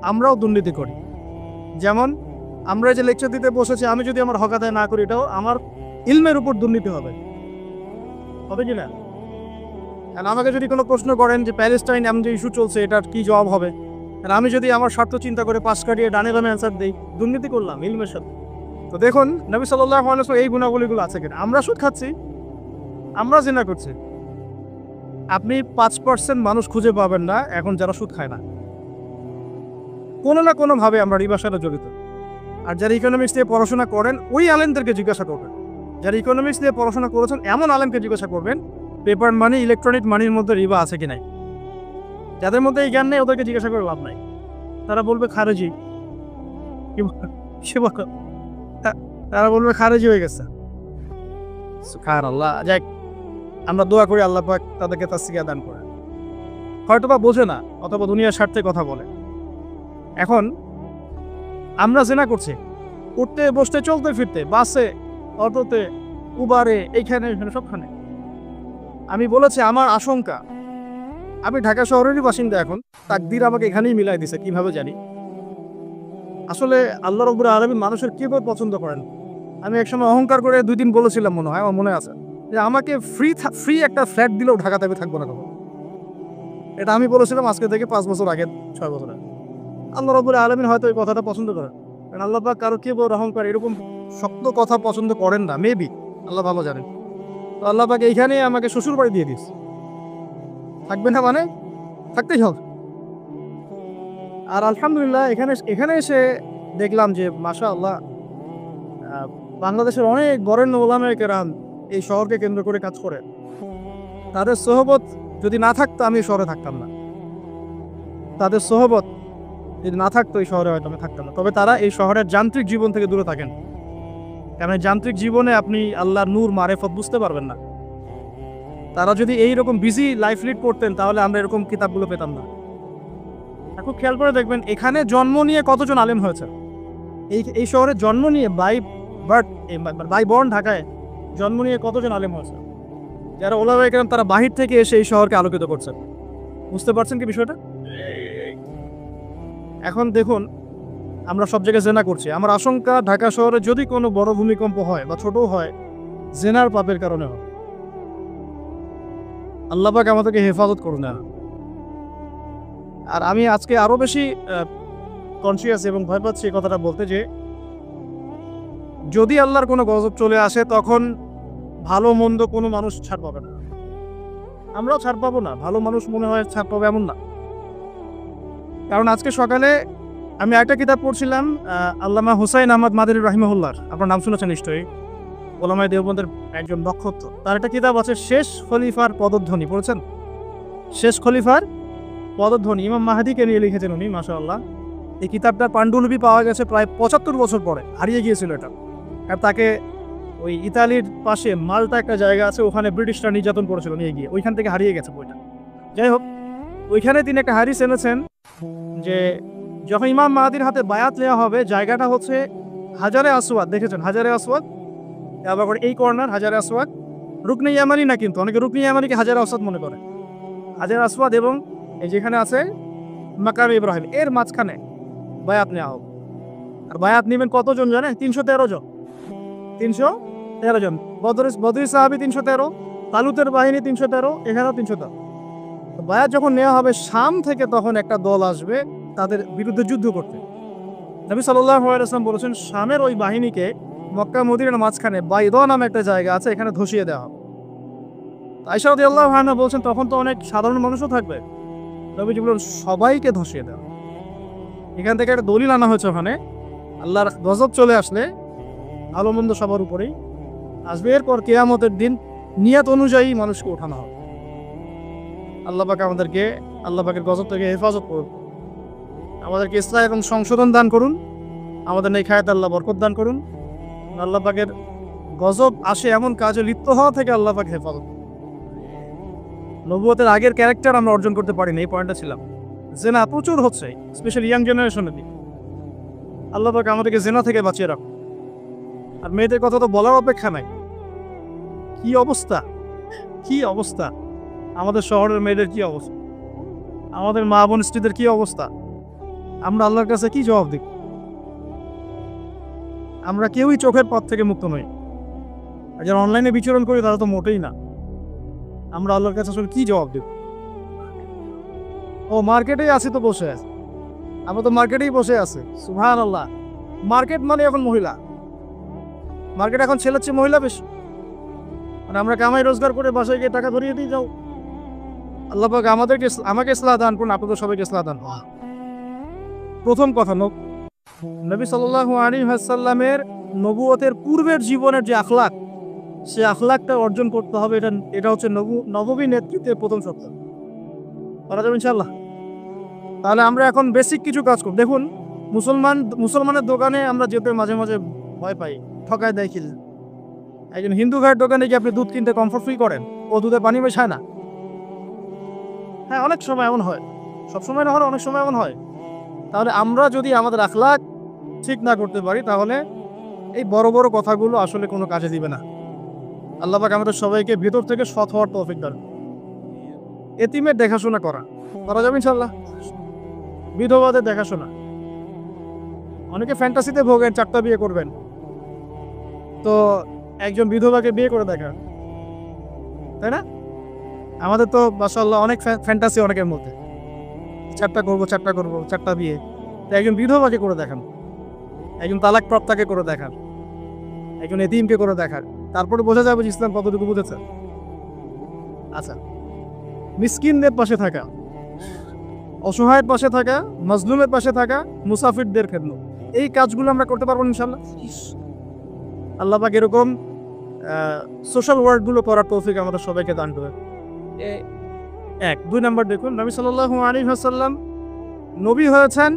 আমরাও দুর্নীতি করি। যেমন আমরা যে লেকচার দিতে বসেছি, আমি যদি আমার হক আদায় না করি, এটাও আমার ইলমের উপর দুর্নীতি হবে কি না? আর আমাকে যদি কোনো প্রশ্ন করেন যে প্যালেস্টাইন এমন যে ইস্যু চলছে, এটার কি জবাব হবে, আর আমি যদি আমার স্বার্থ চিন্তা করে পাশ কাটিয়ে ডানে বামে অ্যান্সার দিই, দুর্নীতি করলাম ইলমের সাথে। তো দেখুন নবী সাল্লাল্লাহু আলাইহি ওয়াসাল্লাম এই গুণাবলীগুলো আছে কিনা? আমরা সুদ খাচ্ছি, আমরা জিনা করছি। আপনি 5% মানুষ খুঁজে পাবেন না এখন যারা সুদ খায় না। কোনো না কোনোভাবে আমরা রিবার সাথে জড়িত। আর যারা ইকোনমিক্স নিয়ে পড়াশোনা করেন, ওই আলেমদেরকে জিজ্ঞাসা করবেন। যারা ইকোনমিক্স নিয়ে পড়াশোনা করেছেন এমন আলেমকে জিজ্ঞাসা করবেন পেপার মানি, ইলেকট্রনিক মানির মধ্যে রিবা আছে কি নাই। যাদের মধ্যে এই জ্ঞান নেই ওদেরকে জিজ্ঞাসা করে লাভ নাই, তারা বলবে খারেজি, তারা বলবে খারেজি হয়ে গেছে। সুবহানাল্লাহ। যাক, আমরা দোয়া করি আল্লাহ পাক তাদেরকে তাসকিয়া দান করে। হয়তোবা বোঝে না অথবা দুনিয়ার স্বার্থে কথা বলে। এখন আমরা জিনা করছি, উঠতে বসতে চলতে ফিরতে, বাসে, অটোতে, উবারে, এইখানে সবখানে। আমি বলেছি আমার আশঙ্কা, আমি ঢাকা শহরেরই বাসিন্দা, এখন তাকদীর আমাকে এখানেই মিলাই দিছে, কিভাবে জানি। আসলে আল্লাহ রাব্বুল আলামিন মানুষের কিভাবে পছন্দ করেন। আমি একসময় অহংকার করে 2 দিন বলেছিলাম, মনে হয় আমার মনে আছে, যে আমাকে ফ্রি একটা ফ্ল্যাট দিলেও ঢাকাতে আমি থাকবো না কখনো। এটা আমি বলেছিলাম আজকে থেকে 5 বছর আগে, 6 বছর আগে। আল্লাহ রাব্বুল আলামিন হয়তো এই কথাটা পছন্দ করেন, কারণ আল্লাহ পাক কারো কিবর, অহংকার, এরকম শক্ত কথা পছন্দ করেন না, মেবি, আল্লাহ ভালো জানেন। তো আল্লাহ পাক এইখানে আমাকে শ্বশুর বাড়ি দিয়ে দিস, থাকবে না মানে থাকতেই হবে। আর আলহামদুলিল্লাহ এখানে এসে দেখলাম যে মাশাআল্লাহ, বাংলাদেশের অনেক বরেণ্য ওলামায়ে কেরাম এই শহরকে কেন্দ্র করে কাজ করে। তাদের সোহবত যদি না থাকতো আমি এই শহরে থাকতাম না, তাদের সোহবত যদি না থাকতো এই শহরে হয়তো আমি থাকতাম না। তবে তারা এই শহরের যান্ত্রিক জীবন থেকে দূরে থাকেন, কারণ যান্ত্রিক জীবনে আপনি আল্লাহর নূর মারেফত বুঝতে পারবেন না। তারা যদি এইরকম বিজি লাইফ লিড করতেন তাহলে আমরা এরকম কিতাবগুলো পেতাম না। এখন খেয়াল করে দেখবেন এখানে জন্ম নিয়ে কতজন আলেম হয়েছে। এই শহরে জন্ম নিয়ে বাই বর্ন ঢাকায় জন্ম নিয়ে কতজন আলেম হয়েছে, যারা ওলামায়ে কেরাম তারা বাহির থেকে এসে এই শহরকে আলোকিত করছেন। বুঝতে পারছেন কি বিষয়টা? এখন দেখুন আমরা সব জায়গায় জেনা করছি। আমার আশঙ্কা ঢাকা শহরে যদি কোনো বড় ভূমিকম্প হয় বা ছোটও হয়, জেনার পাপের কারণে হয়। আল্লাহ পাক আমাদেরকে হেফাজত করুন না। আর আমি আজকে আরো বেশি কনসিয়াস এবং ভয় পাচ্ছি এই কথাটা বলতে, যে যদি আল্লাহর কোনো গজব চলে আসে তখন ভালো মন্দ কোনো মানুষ ছাড় পাবে না। আমরাও ছাড় পাবো না, ভালো মানুষ মনে হয় ছাড় পাবো এমন না। কারণ আজকে সকালে আমি একটা কিতাব পড়ছিলাম, আল্লামা হুসাইন আহমদ মাদারী রাহিমাহুল্লাহর, আপনার নাম শুনেছেন নিশ্চয়ই, ওলামায়ে দেওবন্দের একজন নক্ষত্র। তার একটা কিতাব আছে শেষ খলিফার পদধ্বনি, পড়েছেন? শেষ খলিফার পদধ্বনি, ইমাম মাহাদিকে নিয়ে লিখেছেন উনি, মাশাআল্লাহ। এই কিতাবটার পাণ্ডুলিপি পাওয়া গেছে প্রায় ৭৫ বছর পরে, হারিয়ে গিয়েছিল এটা। আর তাকে ওই ইতালির পাশে মাল্টা একটা জায়গা আছে, ওখানে ব্রিটিশরা নির্যাতন করেছিল নিয়ে গিয়ে, ওইখান থেকে হারিয়ে গেছে বইটা। যাই হোক, ওইখানে তিনি একটা হাদিস এনেছেন যে যখন ইমাম মাহাদির হাতে বায়াত নেওয়া হবে, জায়গাটা হচ্ছে হাজারে আসওয়াদ, দেখেছেন হাজারে আসওয়াদ, আবার এই কর্নার হাজারে আসওয়াদ, রুকনে ইয়ামানি না, কিন্তু অনেকে রুকনে ইয়ামানিকে হাজারে আসওয়াদ মনে করে। হাজারে আসওয়াদ এবং এই যেখানে আছে মাকাম ইব্রাহিম, এর মাঝখানে বায়াত নেওয়া হবে। আর বায়াত নেবেন কতজন জানেন? ৩১৩ জন। ৩১৩ জন। বদরি সাহাবী ৩১৩, তালুতের বাহিনী ৩১৩, এখানেও ৩১৩। বায়াত যখন নেওয়া হবে শাম থেকে, তখন একটা দল আসবে তাদের বিরুদ্ধে যুদ্ধ করতে। নবী সাল্লাল্লাহু আলাইহি ওয়াসাল্লাম বলেছেন, শামের ওই বাহিনীকে মক্কা মদিনার মাঝখানে বাইদা নামে একটা জায়গা আছে, এখানে ধসিয়ে দেওয়া হবে। আয়েশা রাদিয়াল্লাহু আনহা বলছেন, তখন তো অনেক সাধারণ মানুষও থাকবে। নবীজি বলেন সবাইকে ধসিয়ে দেওয়া। এখান থেকে একটা দলিল আনা হয়েছে, ওখানে আল্লাহর গজব চলে আসলে ভালো মন্দ সবার উপরেই আসবে। এরপর কিয়ামতের দিন নিয়ত অনুযায়ী মানুষকে ওঠানো হবে। আল্লাহ পাক আমাদেরকে আল্লাহ পাকের গজব থেকে হেফাজত করুন, আমাদেরকে ইসলাহ এবং সংশোধন দান করুন, আমাদের নেক হায়াতে আল্লাহ বরকত দান করুন। আল্লাহ পাকের গজব আসে এমন কাজে লিপ্ত হওয়া থেকে আল্লাহ পাক হেফাজত। নবুয়তের আগের ক্যারেক্টার আমরা অর্জন করতে পারিনি, এই পয়েন্টটা ছিলাম। জেনা প্রচুর হচ্ছে, স্পেশালি ইয়াং জেনারেশনের দিকে। আল্লাহ পাক আমাদেরকে জেনা থেকে বাঁচিয়ে রাখুন। আর মেয়েদের কথা তো বলার অপেক্ষা নাই, কি অবস্থা, কি অবস্থা আমাদের শহরের মেয়েদের, কি অবস্থা আমাদের মা বোন স্ত্রীদের, কি অবস্থা। আমরা আল্লাহর কাছে কি জবাব দিব? আমরা কেউই চোখের পথ থেকে মুক্ত নই। আর যারা অনলাইনে বিচরণ করি তারা তো মোটেই না। আমরা আল্লাহর কাছে আসলে কি জবাব দেব? ও মার্কেটেই আছি তো, বসে আছে, আমরা তো মার্কেটেই বসে আছি। সুবহানাল্লাহ, মার্কেট মানে এখন মহিলা, মার্কেট এখন ছেলের চেয়ে মহিলা বেশি। মানে আমরা কামাই রোজগার করে বাসায় গিয়ে টাকা ধরিয়ে দিয়ে যাও। আল্লাহ পাক আমাকে ইসলাহ দান করুন, আপনাদের সবাইকে ইসলাহ দান করুন। প্রথম কথা, নবী সাল্লাল্লাহু আলাইহি ওয়াসাল্লামের নবুয়তের পূর্বের জীবনের যে আখলাক, সে আখলাকটা অর্জন করতে হবে। এটা হচ্ছে নববী নেতৃত্বের প্রথম সপ্তাহ। করা যাবে ইনশাআল্লাহ। তাহলে আমরা এখন বেসিক কিছু কাজ করব। দেখুন, মুসলমানের দোকানে আমরা যেতে মাঝে মাঝে ভয় পাই, ঠকায় দেয় কি। একজন হিন্দু ভাইয়ের দোকানে কি আপনি দুধ কিনতে কমফোর্ট ফিল করেন? ও দুধে পানি মেশায় না? হ্যাঁ, অনেক সময় এমন হয়, সবসময় না হলে অনেক সময় এমন হয়। তাহলে আমরা যদি আমাদের আখলাক ঠিক না করতে পারি, তাহলে এই বড় বড় কথাগুলো আসলে কোনো কাজে দিবে না। আল্লাহ পাক আমাদের সবাইকে ভেতর থেকে সৎ হওয়ার তৌফিক দান। এতিমের দেখাশোনা করা যাবে ইনশাআল্লাহ। বিধবাদের দেখাশোনা, অনেকে ফ্যান্টাসিতে ভোগেন 4টা বিয়ে করবেন, তো একজন বিধবাকে বিয়ে করে দেখা, তাই না? আমাদের তো মাশাআল্লাহ অনেক ফ্যান্টাসি অনেকের মধ্যে, 4টা করবো 4টা বিয়ে। তো একজন বিধবাকে করে দেখান, একজন তালাকপ্রাপ্তাকে করে দেখান, একজন এতিমকে করে দেখান, তারপরে বোঝা যাবে যে ইসলাম কতটুকু বুঝেছে। আচ্ছা, মিসকিনদের পাশে থাকা, অসহায়ের পাশে থাকা, মাজলুমের পাশে থাকা, মুসাফিরদের খেদমত, এই কাজগুলো আমরা করতে পারবো ইনশাআল্লাহ। আল্লাহ পাক এরকম সোশ্যাল ওয়ার্কগুলো করার তৌফিক আমাদের সবাইকে দান করবে। 2 নাম্বার দেখুন, নবী সাল্লাল্লাহু আলাইহি ওয়াসাল্লাম নবী হয়েছেন,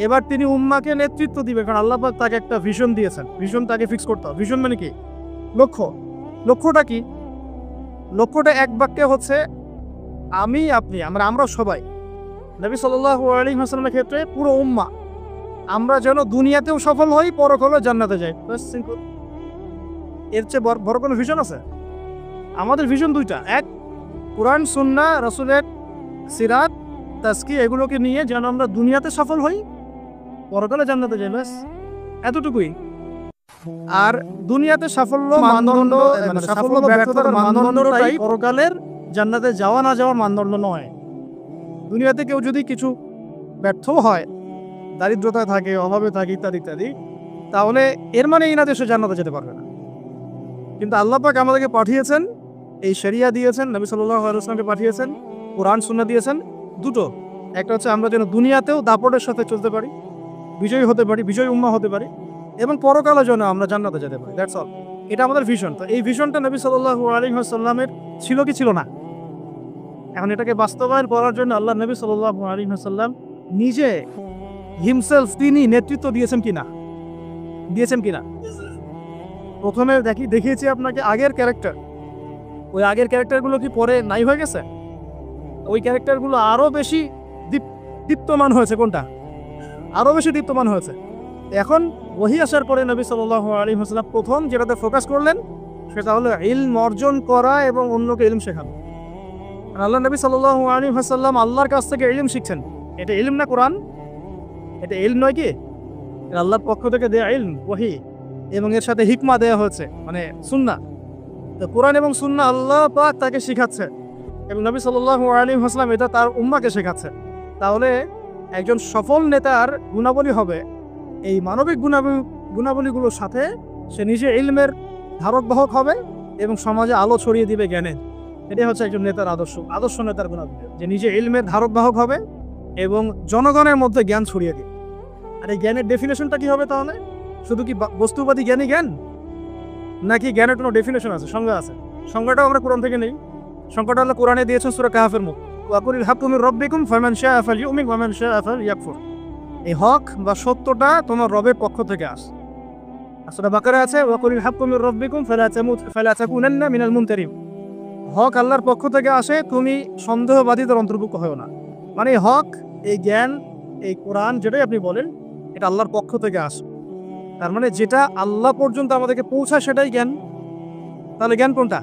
এবার তিনি উম্মাকে নেতৃত্ব দিবেন। কারণ আল্লাহ পাক তাকে একটা ভিশন দিয়েছেন, ভিশন তাকে ফিক্স করতে হবে। ভিশন মানে কি? লক্ষ্যটা কি? লক্ষ্যটা এক বাক্যে হচ্ছে আমি, আপনি, আমরা সবাই, নবী সাল্লাল্লাহু আলাইহি ওয়াসাল্লামের ক্ষেত্রে পুরো উম্মাহ, আমরা যেন দুনিয়াতেও সফল হই, পরকালে জান্নাতে যাই। বাস, সিম্পল। এর চেয়ে বড় কোনো ভিশন আছে? আমাদের ভিশন 2টা, এক কুরআন সুন্নাহ রাসূলের সিরাত তাজকিয়া, এগুলোকে নিয়ে যেন আমরা দুনিয়াতে সফল হই, পরকালে জান্নাতে যাই। বাস, এতটুকুই। আর দুনিয়াতে সাফল্য মানদণ্ড, মানে সাফল্য ব্যর্থতার মানদণ্ডটাই পরকালের জান্নাতে যাওয়া না যাওয়ার মানদণ্ড নয়। দুনিয়াতে কেউ যদি কিছু ব্যর্থ হয়, দারিদ্রতায় থাকে, অভাবে থাকে, ইত্যাদি ইত্যাদি, তাহলে এর মানে এই না দেশে জান্নাতে যেতে পারবে না। কিন্তু আল্লাহ পাক আমাদেরকে পাঠিয়েছেন এই শরিয়া দিয়েছেন, নবী সাল্লাল্লাহু আলাইহি ওয়াসাল্লামকে পাঠিয়েছেন, কোরআন সুন্নাহ দিয়েছেন দুটো। একটা হচ্ছে আমরা যেন দুনিয়াতেও দাপটের সাথে চলতে পারি, বিজয়ী হতে পারি, বিজয়ী উম্মাহ হতে পারি, এবং পরকালের জন্য আমরা জান্নাতে যেতে পারি। That's all. এটা আমাদের ভিশন। তো এই ভিশনটা নবী সাল্লাল্লাহু আলাইহি ওয়াসাল্লামের ছিল কি ছিল না? এখন এটাকে বাস্তবায়ন করার জন্য আল্লাহ নবী সাল্লাল্লাহু আলাইহি ওয়াসাল্লাম নিজে হিমসেলফ তিনি নেতৃত্ব দিয়েছেন কিনা? দিয়েছেন কিনা? প্রথমে দেখিয়েছি আপনাকে আগের ক্যারেক্টার। ওই আগের ক্যারেক্টারগুলো কি পরে নাই হয়ে গেছে? ওই ক্যারেক্টারগুলো আরো বেশি দীপ্তমান হয়েছে। কোনটা? আরো বেশি দীপ্তমান হয়েছে। এখন ওহী আসার পরে নবী সাল্লাল্লাহু আলাইহি ওয়াসাল্লাম প্রথম যেটাতে ফোকাস করলেন সেটা হলো ইলম অর্জন করা এবং অন্যকে ইলম শেখানো। আল্লাহ নবী সাল্লাল্লাহু আলাইহি ওয়াসাল্লাম আল্লাহর কাছ থেকে ইলম শিখছেন। এটা ইলম না কোরআন? এটা ইলম নয় কি? এটা আল্লাহর পক্ষ থেকে দেয়া ইলম, ওহী, এবং এর সাথে হিকমা দেয়া হয়েছে, মানে সুন্নাহ। তো কোরআন এবং সুন্নাহ আল্লাহ পাক তাকে শিখাচ্ছে এবং নবী সাল্লাল্লাহু আলাইহি ওয়াসাল্লাম এটা তার উম্মাহকে শেখাচ্ছে। তাহলে একজন সফল নেতার গুণাবলী হবে এই মানবিক গুণাবলীগুলোর সাথে সে নিজে ইলমের ধারক বাহক হবে এবং সমাজে আলো ছড়িয়ে দিবে জ্ঞানের। এটাই হচ্ছে একজন নেতার আদর্শ নেতার গুণাবলী, যে নিজে ইলমের ধারক বাহক হবে এবং জনগণের মধ্যে জ্ঞান ছড়িয়ে দিবে। আর এই জ্ঞানের ডেফিনেশনটা কি হবে তাহলে? শুধু কি বস্তুবাদী জ্ঞান, নাকি জ্ঞানের কোনো ডেফিনেশন আছে, সংজ্ঞা আছে? সংজ্ঞাটাও আমরা কোরআন থেকে নেই। সংজ্ঞাটা আল্লাহ কোরআনে দিয়েছেন সূরা কাহফের মধ্যে, ওয়াকুলিল হাক্কু মির রাব্বিকুম ফামান শাআ ফালইউমিন ওয়া মান শাআ ফালইয়াকফুর। এই হক বা সত্যটা তোমার রবের পক্ষ থেকে আসে। সূরা বাকারা আছে, ওয়াকুলিল হাক্কু মির রাব্বিকুম ফালা তাকুনান্না মিনাল মুমতারিন। হক আল্লাহর পক্ষ থেকে আসে, তুমি সন্দেহবাদীদের অন্তর্ভুক্ত হও না। মানে হক, এই জ্ঞান, এই কোরআন যেটাই আপনি বলেন, এটা আল্লাহর পক্ষ থেকে আসে। তার মানে যেটা আল্লাহ পর্যন্ত আমাদেরকে পৌঁছায় সেটাই জ্ঞান। তাহলে জ্ঞান কোনটা?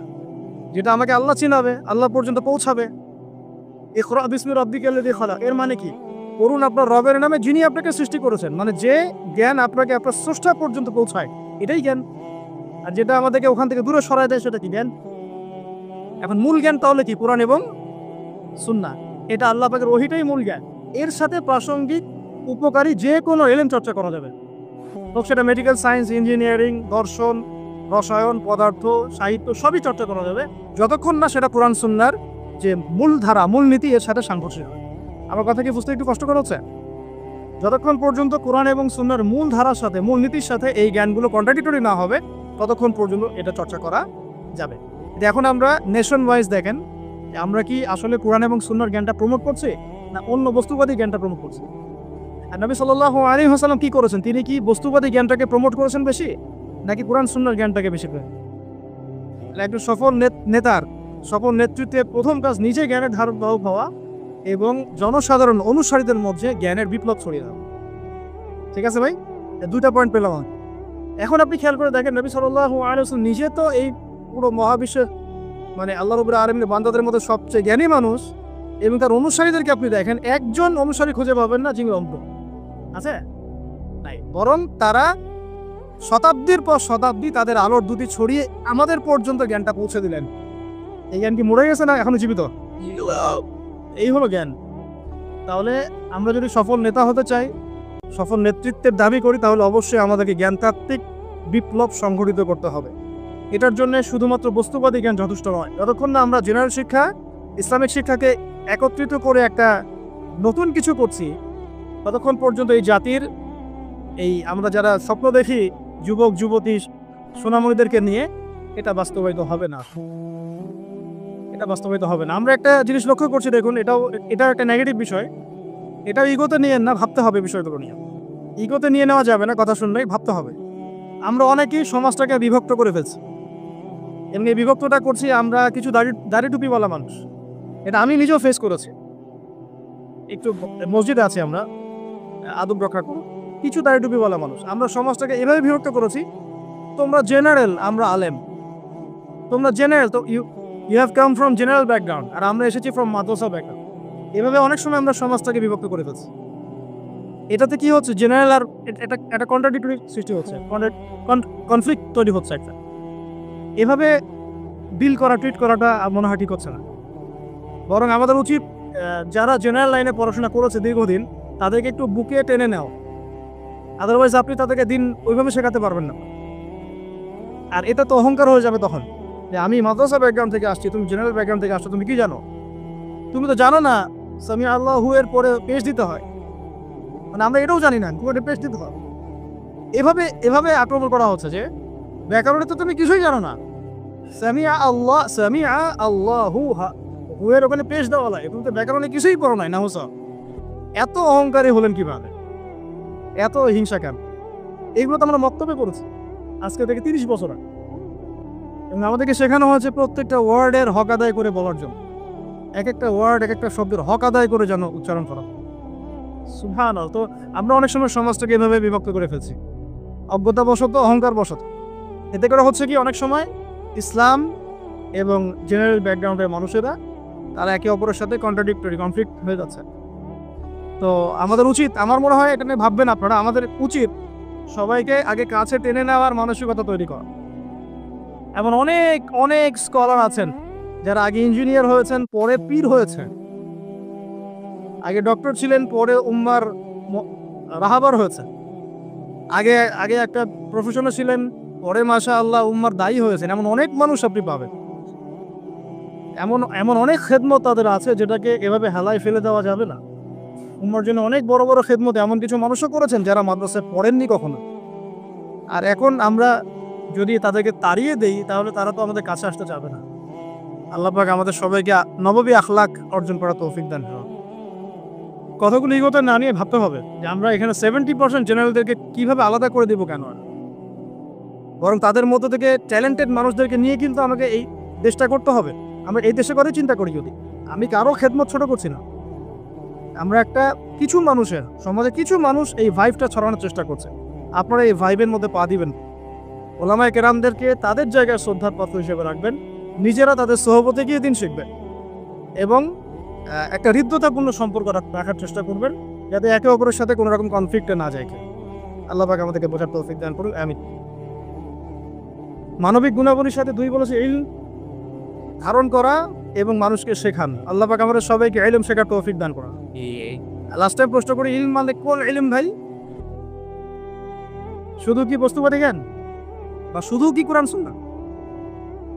যেটা আমাকে আল্লাহ চিনাবে, আল্লাহ পর্যন্ত পৌঁছাবে। ইকরা বিসমি রাব্বিকাল্লাযী খালাক, এর মানে কি? পড়ুন আপনার রবের নামে যিনি আপনাকে সৃষ্টি করেছেন। মানে যে জ্ঞান আপনাকে আপনার স্রষ্টা পর্যন্ত পৌঁছায়, এটাই জ্ঞান। আর যেটা আমাদেরকে ওখান থেকে দূরে সরায় দেয় সেটা কি জ্ঞান? এখন মূল জ্ঞান তাহলে কি? কোরআন এবং সুন্নাহ। এটা আল্লাহ পাকের ওহীটাই মূল জ্ঞান। এর সাথে প্রাসঙ্গিক উপকারী যে কোনো ইলম চর্চা করা যাবে, হোক সেটা মেডিকেল সায়েন্স, ইঞ্জিনিয়ারিং, দর্শন, রসায়ন, পদার্থ, সাহিত্য, সবই চর্চা করা যাবে, যতক্ষণ না সেটা কোরআন সুন্নাহর যে মূল ধারা, মূল নীতি এর সাথে সাংঘর্ষিক হয়। আমার কথা কি বুঝতে একটু কষ্টকর হচ্ছে? যতক্ষণ পর্যন্ত কোরআন এবং সুন্নাহর মূল ধারার সাথে, মূল নীতির সাথে এই জ্ঞানগুলো কন্ট্রাডিক্টরি না হবে, ততক্ষণ পর্যন্ত এটা চর্চা করা যাবে। এখন আমরা নেশন ওয়াইজ দেখেন, আমরা কি আসলে কোরআন এবং সুন্নাহর জ্ঞানটা প্রমোট করছি, না অন্য বস্তুবাদী জ্ঞানটা প্রমোট করছি? আর নবী সাল্লাল্লাহু আলাইহি ওয়াসাল্লাম কি করেছেন? তিনি কি বস্তুবাদী জ্ঞানটাকে প্রমোট করেছেন বেশি, নাকি কোরআন সুন্নাহর জ্ঞানটাকে বেশি করেন? একজন সফল নেতার, সফল নেতৃত্বের প্রথম কাজ নিজে জ্ঞানের ধারক বাহক হওয়া এবং জনসাধারণ অনুসারীদের মধ্যে জ্ঞানের বিপ্লব ছড়িয়ে দেওয়া। ঠিক আছে ভাই? দুইটা পয়েন্ট পেলাম। এখন আপনি খেয়াল করে দেখেন, নবী সাল্লাল্লাহু আলাইহি ওয়াসাল্লাম নিজে তো এই পুরো মহাবিশ্বের, মানে আল্লাহ রাব্বুল আলামিনের বান্দাদের মধ্যে সবচেয়ে জ্ঞানী মানুষ, এবং তার অনুসারীদেরকে আপনি দেখেন, একজন অনুসারী খুঁজে পাবেন না যিনি অন্ধ আছে, নাই। বরং তারা শতাব্দীর পর শতাব্দী তাদের আলোর দুটি ছড়িয়ে আমাদের পর্যন্ত জ্ঞানটা পৌঁছে দিলেন। এই জ্ঞান কি মরে গেছে না এখনো জীবিত? এই হলো জ্ঞান। তাহলে আমরা যদি সফল নেতা হতে চাই, সফল নেতৃত্বের দাবি করি, তাহলে অবশ্যই আমাদেরকে জ্ঞানতাত্ত্বিক বিপ্লব সংঘটিত করতে হবে। এটার জন্য শুধুমাত্র বস্তুবাদী জ্ঞান যথেষ্ট নয়। যতক্ষণ না আমরা জেনারেল শিক্ষা, ইসলামিক শিক্ষাকে একত্রিত করে একটা নতুন কিছু করছি, ততক্ষণ পর্যন্ত এই জাতির, এই আমরা যারা স্বপ্ন দেখি যুবক যুবতী সোনামণিদেরকে নিয়ে, এটা বাস্তবায়িত হবে না। এটা বাস্তবায়িত হবে না। আমরা একটা জিনিস লক্ষ্য করছি, দেখুন, এটা একটা নেগেটিভ বিষয়। এটা ইগোতে নিয়ে না, ভাবতে হবে বিষয়গুলো নিয়ে। ইগোতে নিয়ে নেওয়া যাবে না, কথা শুনলেই ভাবতে হবে। আমরা অনেকেই সমাজটাকে বিভক্ত করে ফেলছি। এমনি বিভক্তটা করছি আমরা কিছু দাড়ি টুপিওয়ালা মানুষ। এটা আমি নিজেও ফেস করেছি। একটু মসজিদে আছি আমরা, আদব রক্ষা করো, কিছু দাড়ি টুপিওয়ালা মানুষ। আমরা সমাজটাকে এভাবে বিভক্ত করেছি, তোমরা জেনারেল, আমরা আলেম। তোমরা জেনারেল, তো you have come from general background, আর আমরা এসেছি ফ্রম মাদ্রাসা ব্যাকগ্রাউন্ড। এভাবে অনেক সময় আমরা সমাজটাকে বিভক্ত করে ফেলছি। এটাতে কি হচ্ছে? জেনারেল আর এটা কন্ট্রাডিক্টরি সৃষ্টি হচ্ছে, কনফ্লিক্ট তৈরি হচ্ছে একটা। এভাবে ডিল করা, ট্রিট করাটা মনে হয় ঠিক হচ্ছে না। বরং আমাদের উচিত যারা জেনারেল লাইনে পড়াশোনা করেছে দীর্ঘদিন, তাদেরকে একটু বুকে টেনে নাও। আদারওয়াইজ আপনি তাদেরকে দিন ওইভাবে শেখাতে পারবেন না। আর এটা তো অহংকার হয়ে যাবে তখন। যে আমি মাদ্রাসা ব্যাকগ্রাউন্ড থেকে আসছি, তুমি জেনারেল ব্যাকগ্রাউন্ড থেকে আসছো, তুমি কি জানো? তুমি তো জানো না সামি আল্লাহু এর পরে পেশ দিতে হয়, মানে আমরা এটাও জানি না কোথায় পেশ দিতে হয়। এভাবে এভাবে আক্রমণ করা হচ্ছে যে ব্যাকরণে তো তুমি কিছুই জানো না। সামিআ আল্লাহু হু এর ওখানে পেশ দেওয়া লাগে, তুমি তো ব্যাকরণে কিছুই পড়ো নাই না হোসা। এত অহংকারী হলেন কিভাবে, এত হিংসা কেন? এইগুলো তো আমরা বক্তব্যে করেছি আজকে থেকে 30 বছর আগে, এবং আমাদেরকে শেখানো হয়েছে প্রত্যেকটা ওয়ার্ডের হক আদায় করে বলার জন্য, এক একটা ওয়ার্ড এক একটা শব্দের হক আদায় করে যেন উচ্চারণ করা। সুবহানাল্লাহ। তো আমরা অনেক সময় সমাজটাকে এভাবে বিভক্ত করে ফেলছি, অজ্ঞতাবশত, অহংকার বশত। এতে করে হচ্ছে কি, অনেক সময় ইসলাম এবং জেনারেল ব্যাকগ্রাউন্ডের মানুষেরা তারা একে অপরের সাথে কনফ্লিক্ট হয়ে যাচ্ছে। তো আমাদের উচিত, আমার মনে হয় এটা নিয়ে ভাববেন আপনারা, আমাদের উচিত সবাইকে আগে কাছে টেনে নেওয়ার মানসিকতা তৈরি করা। এমন অনেক অনেক স্কলার আছেন যারা আগে ইঞ্জিনিয়ার হয়েছেন, পরে পীর হয়েছে, আগে ডক্টর ছিলেন, পরে উম্মার রাহাবার হয়েছে, আগে আগে একটা প্রফেশনে ছিলেন, পরে মাশাআল্লাহ উম্মার দায়ী হয়েছেন। এমন অনেক মানুষ আপনি পাবেন, এমন এমন অনেক খেদমত তাদের আছে যেটাকে এভাবে হেলায় ফেলে দেওয়া যাবে না। উম্মার জন্য অনেক বড় বড় খেদমত এমন কিছু মানুষও করেছেন যারা মাদ্রাসায় পড়েননি কখনো। আর এখন আমরা যদি তাদেরকে তাড়িয়ে দেই তাহলে তারা তো আমাদের কাছে আসতে চাবে না। আল্লাহ পাক আমাদের সবাইকে নববী আখলাক অর্জন করার তৌফিক দান করুন। কতগুলো এই কথা না নিয়ে ভাবতে হবে যে আমরা এখানে 70% জেনারেলদেরকে কিভাবে আলাদা করে দিব কেন, আর বরং তাদের মধ্য থেকে ট্যালেন্টেড মানুষদেরকে নিয়ে কিন্তু আমাকে এই দেশটা করতে হবে। আমরা এই দেশে করে চিন্তা করি, যদি আমি কারো খেদমত ছোট করছি না, আমরা একটা কিছু মানুষের সমাজে কিছু মানুষ এই ভাইবটা ছড়ানোর চেষ্টা করছে। আপনারা এই ভাইবের মধ্যে পা দিবেন, ওলামায়ে কেরামদেরকে তাদের জায়গায় শ্রদ্ধার পাত্র হিসেবে রাখবেন, নিজেরা তাদের সহবতে গিয়ে দিন শিখবেন এবং একটা হৃদ্যতাপূর্ণ সম্পর্ক রাখার চেষ্টা করবেন, যাতে একে অপরের সাথে কোনো রকম কনফ্লিক্টে না যায়। আল্লাহ পাক আমাদেরকে বোঝার তৌফিক দান করুন, আমিন। মানবিক গুণাবলীর সাথে দুই বলেছে ইলম ধারণ করা এবং মানুষকে শেখান। আল্লাহ পাক আমাদের সবাইকে ইলম শেখার তৌফিক দান করা। লাস্ট টাইম প্রশ্ন করি, ইলম মানে কোন ইলম ভাই? শুধু কি বস্তুবাদী জ্ঞান বা শুধু কি কোরআন সুন্নাহ?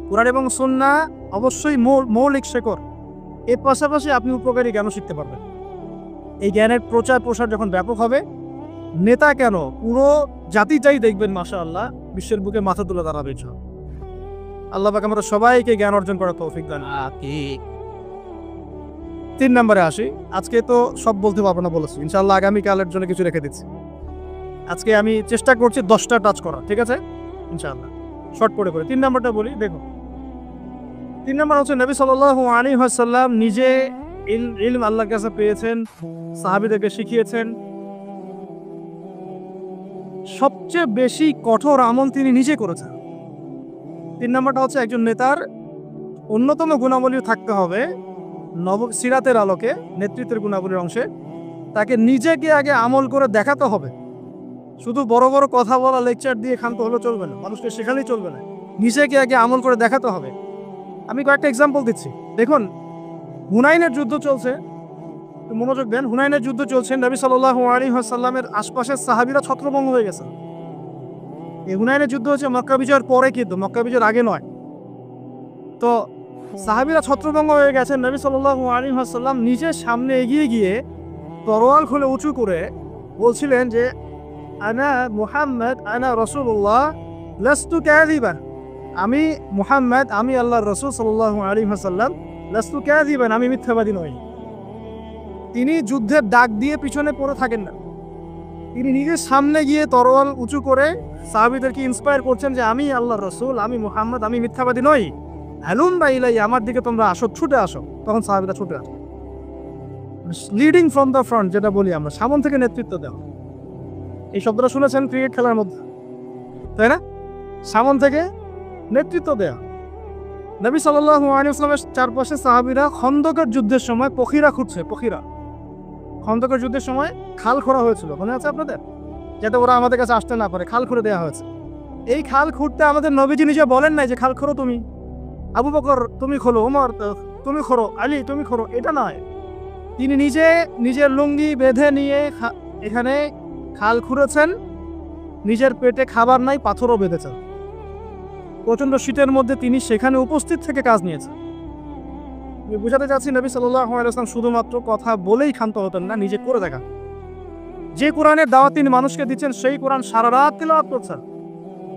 কোরআন এবং সুন্নাহ অবশ্যই মৌলিক শেকড়, এর পাশাপাশি আপনি উপকারী জ্ঞানও শিখতে পারবেন। এই জ্ঞানের প্রচার প্রসার যখন ব্যাপক হবে, নেতা কেন পুরো জাতিটাই দেখবেন মাশাআল্লাহ বিশ্বের বুকে মাথা তুলে দাঁড়াবে। আল্লাহ পাক আমরা সবাইকে জ্ঞান অর্জন করার তৌফিক দান। 3 নম্বরে আসি। আজকে তো সব বলতে পারবো না বলেছি, ইনশাআল্লাহ আগামীকালের জন্য কিছু রেখে দিচ্ছি। আজকে আমি চেষ্টা করছি 10টা টাচ করা, ঠিক আছে ইনশাআল্লাহ, শর্ট করে 3 নম্বরটা বলি। দেখো 3 নম্বর হচ্ছে নবী সাল্লাল্লাহু আলাইহি ওয়াসাল্লাম নিজে ইলম আল্লাহর কাছে পেয়েছেন, সাহাবীদেরকে শিখিয়েছেন। সবচেয়ে বেশি কঠোর আমল তিনি নিজে করেছেন। 3 নম্বরটা হচ্ছে একজন নেতার অন্যতম গুণাবলী থাকতে হবে সিরাতের আলোকে, নেতৃত্বের গুণাবলীর অংশে তাকে নিজেকে আগে আমল করে দেখাতে হবে। শুধু বড় বড় কথা বলা, লেকচার দিয়ে ক্ষান্ত হলে চলবে না, মানুষকে শেখালেই চলবে না, নিজেকে আগে আমল করে দেখাতে হবে। আমি কয়েকটা এক্সাম্পল দিচ্ছি। দেখুন, হুনাইনের যুদ্ধ চলছে, মনোযোগ দেন। হুনাইনের যুদ্ধ চলছে, নবী সাল্লাল্লাহু আলাইহি ওয়াসাল্লামের আশপাশের সাহাবীরা ছত্রভঙ্গ হয়ে গেছে। এই হুনাইনের যুদ্ধ হচ্ছে মক্কা বিজয়ের পরে, কিন্তু মক্কা বিজয়ের আগে নয়। তো সাহাবীরা ছত্রভঙ্গ হয়ে গেছেন, নবী সাল্লাল্লাহু আলাইহি ওয়াসাল্লাম নিজে সামনে এগিয়ে গিয়ে তরোয়াল খুলে উঁচু করে বলছিলেন যে আনা মুহাম্মদ আনা রাসূলুল্লাহ লাস্তু কাযিবান, আমি মুহাম্মদ, আমি আল্লাহর রাসূল সাল্লাল্লাহু আলাইহি ওয়াসাল্লাম, লাস্তু কাযিবান, আমি মিথ্যাবাদী নই। তিনি যুদ্ধের ডাক দিয়ে পিছনে পড়ে থাকেন না, তিনি নিজের সামনে গিয়ে তরোয়াল উঁচু করে সাহাবীদেরকে ইন্সপায়ার করছেন যে আমি আল্লাহর রাসূল, আমি মুহাম্মদ, আমি মিথ্যাবাদী নই, হালুম্মা ইলাইয়া, আমার দিকে তোমরা আসো, ছুটে আসো। তখন সাহাবীরা ছুটে আসে। লিডিং ফ্রম দ্য ফ্রন্ট যেটা বলি আমরা, সামন থেকে নেতৃত্ব দেওয়া। এই শব্দটা শুনেছেন ক্রিকেট খেলার মধ্যে, তাই না? সামন থেকে নেতৃত্ব দেওয়া। নবী সাল্লাল্লাহু আলাইহি ওয়াসাল্লামের চারপাশে সাহাবীরা খন্দকের যুদ্ধের সময় পখিরা খুঁড়ছে। খন্দকের যুদ্ধের সময় খাল খোঁড়া হয়েছিল, মনে আছে আপনাদের? যাতে ওরা আমাদের কাছে আসতে না পারে, খাল খুঁড়ে দেওয়া হয়েছে। এই খাল খুঁড়তে আমাদের নবীজি নিজে বলেন নাই যে খাল খোঁড়ো তুমি, আবু বকর তুমি খোলো, ওমর তুমি খোঁড়ো, আলী তুমি খোঁড়ো, এটা নয়। তিনি নিজে নিজের লুঙ্গি বেঁধে নিয়ে এখানে খাল খুঁড়েছেন, নিজের পেটে খাবার নাই, পাথরও বেঁধেছেন। প্রচণ্ড শীতের মধ্যে তিনি সেখানে উপস্থিত থেকে কাজ নিয়েছেন। আমি বোঝাতে চাচ্ছি নবী সাল্লাল্লাহু আলাইহি ওয়াসাল্লাম শুধুমাত্র কথা বলেই ক্ষান্ত হতেন না, নিজে করে দেখা। যে কোরআনের দাওয়াত তিনি মানুষকে দিচ্ছেন সেই কোরআন সারা রাত তিলাওয়াত করছেন।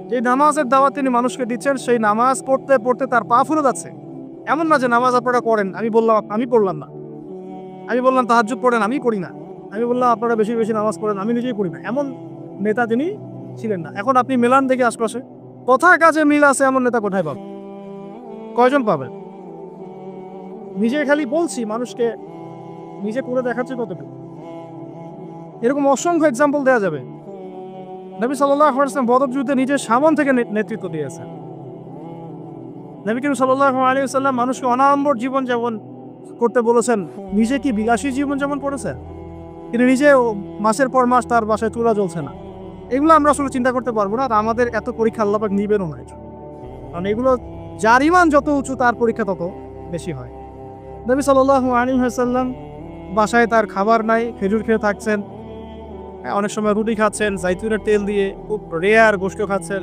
যে নামাজের দাওয়াত তিনি মানুষকে দিচ্ছেন সেই নামাজ পড়তে পড়তে তার পা ফুলে যাচ্ছে। এমন না যে নামাজ আপনারা করেন, আমি পড়লাম না, আমি বললাম তাহাজ্জুদ পড়েন, আমি করি না, আমি বললাম আপনারা বেশি বেশি নামাজ পড়েন, আমি নিজেই করি না, এমন নেতা তিনি ছিলেন না। এখন আপনি মেলান দেখে আশপাশে কথা কাজে মিল আছে এমন নেতা কোথায় পাবেন? কয়জন পাবেন? নিজে খালি বলছি মানুষকে, নিজে করে দেখাচ্ছি কতটুকু। এরকম অসংখ্য এক্সাম্পল দেওয়া যাবে। নবী সাল্লাল্লাহু আলাইহি ওয়াসাল্লাম বদর যুদ্ধে নিজের সামন থেকে নেতৃত্ব দিয়েছেন। নবী করিম সাল্লাল্লাহু আলাইহি ওয়াসাল্লাম মানুষকে অনাড়ম্বর জীবনযাপন করতে বলেছেন। নিজে কি বিলাসী জীবনযাপন করেছেন? তিনি নিজে মাসের পর মাস তার বাসায় চুলা জ্বলছে না। এগুলো আমরা আসলে চিন্তা করতে পারবো না। আর আমাদের এত পরীক্ষা আল্লাহ পাক নিবেনও না, কারণ এগুলো যার ঈমান যত উঁচু তার পরীক্ষা তত বেশি হয়। নবী সাল্লাল্লাহু আলাইহি ওয়াসাল্লাম বাসায় তার খাবার নাই, খেজুর খেয়ে থাকছেন, অনেক সময় রুটি খাচ্ছেন জাইতুনের তেল দিয়ে, খুব রেয়ার গোশত খাচ্ছেন।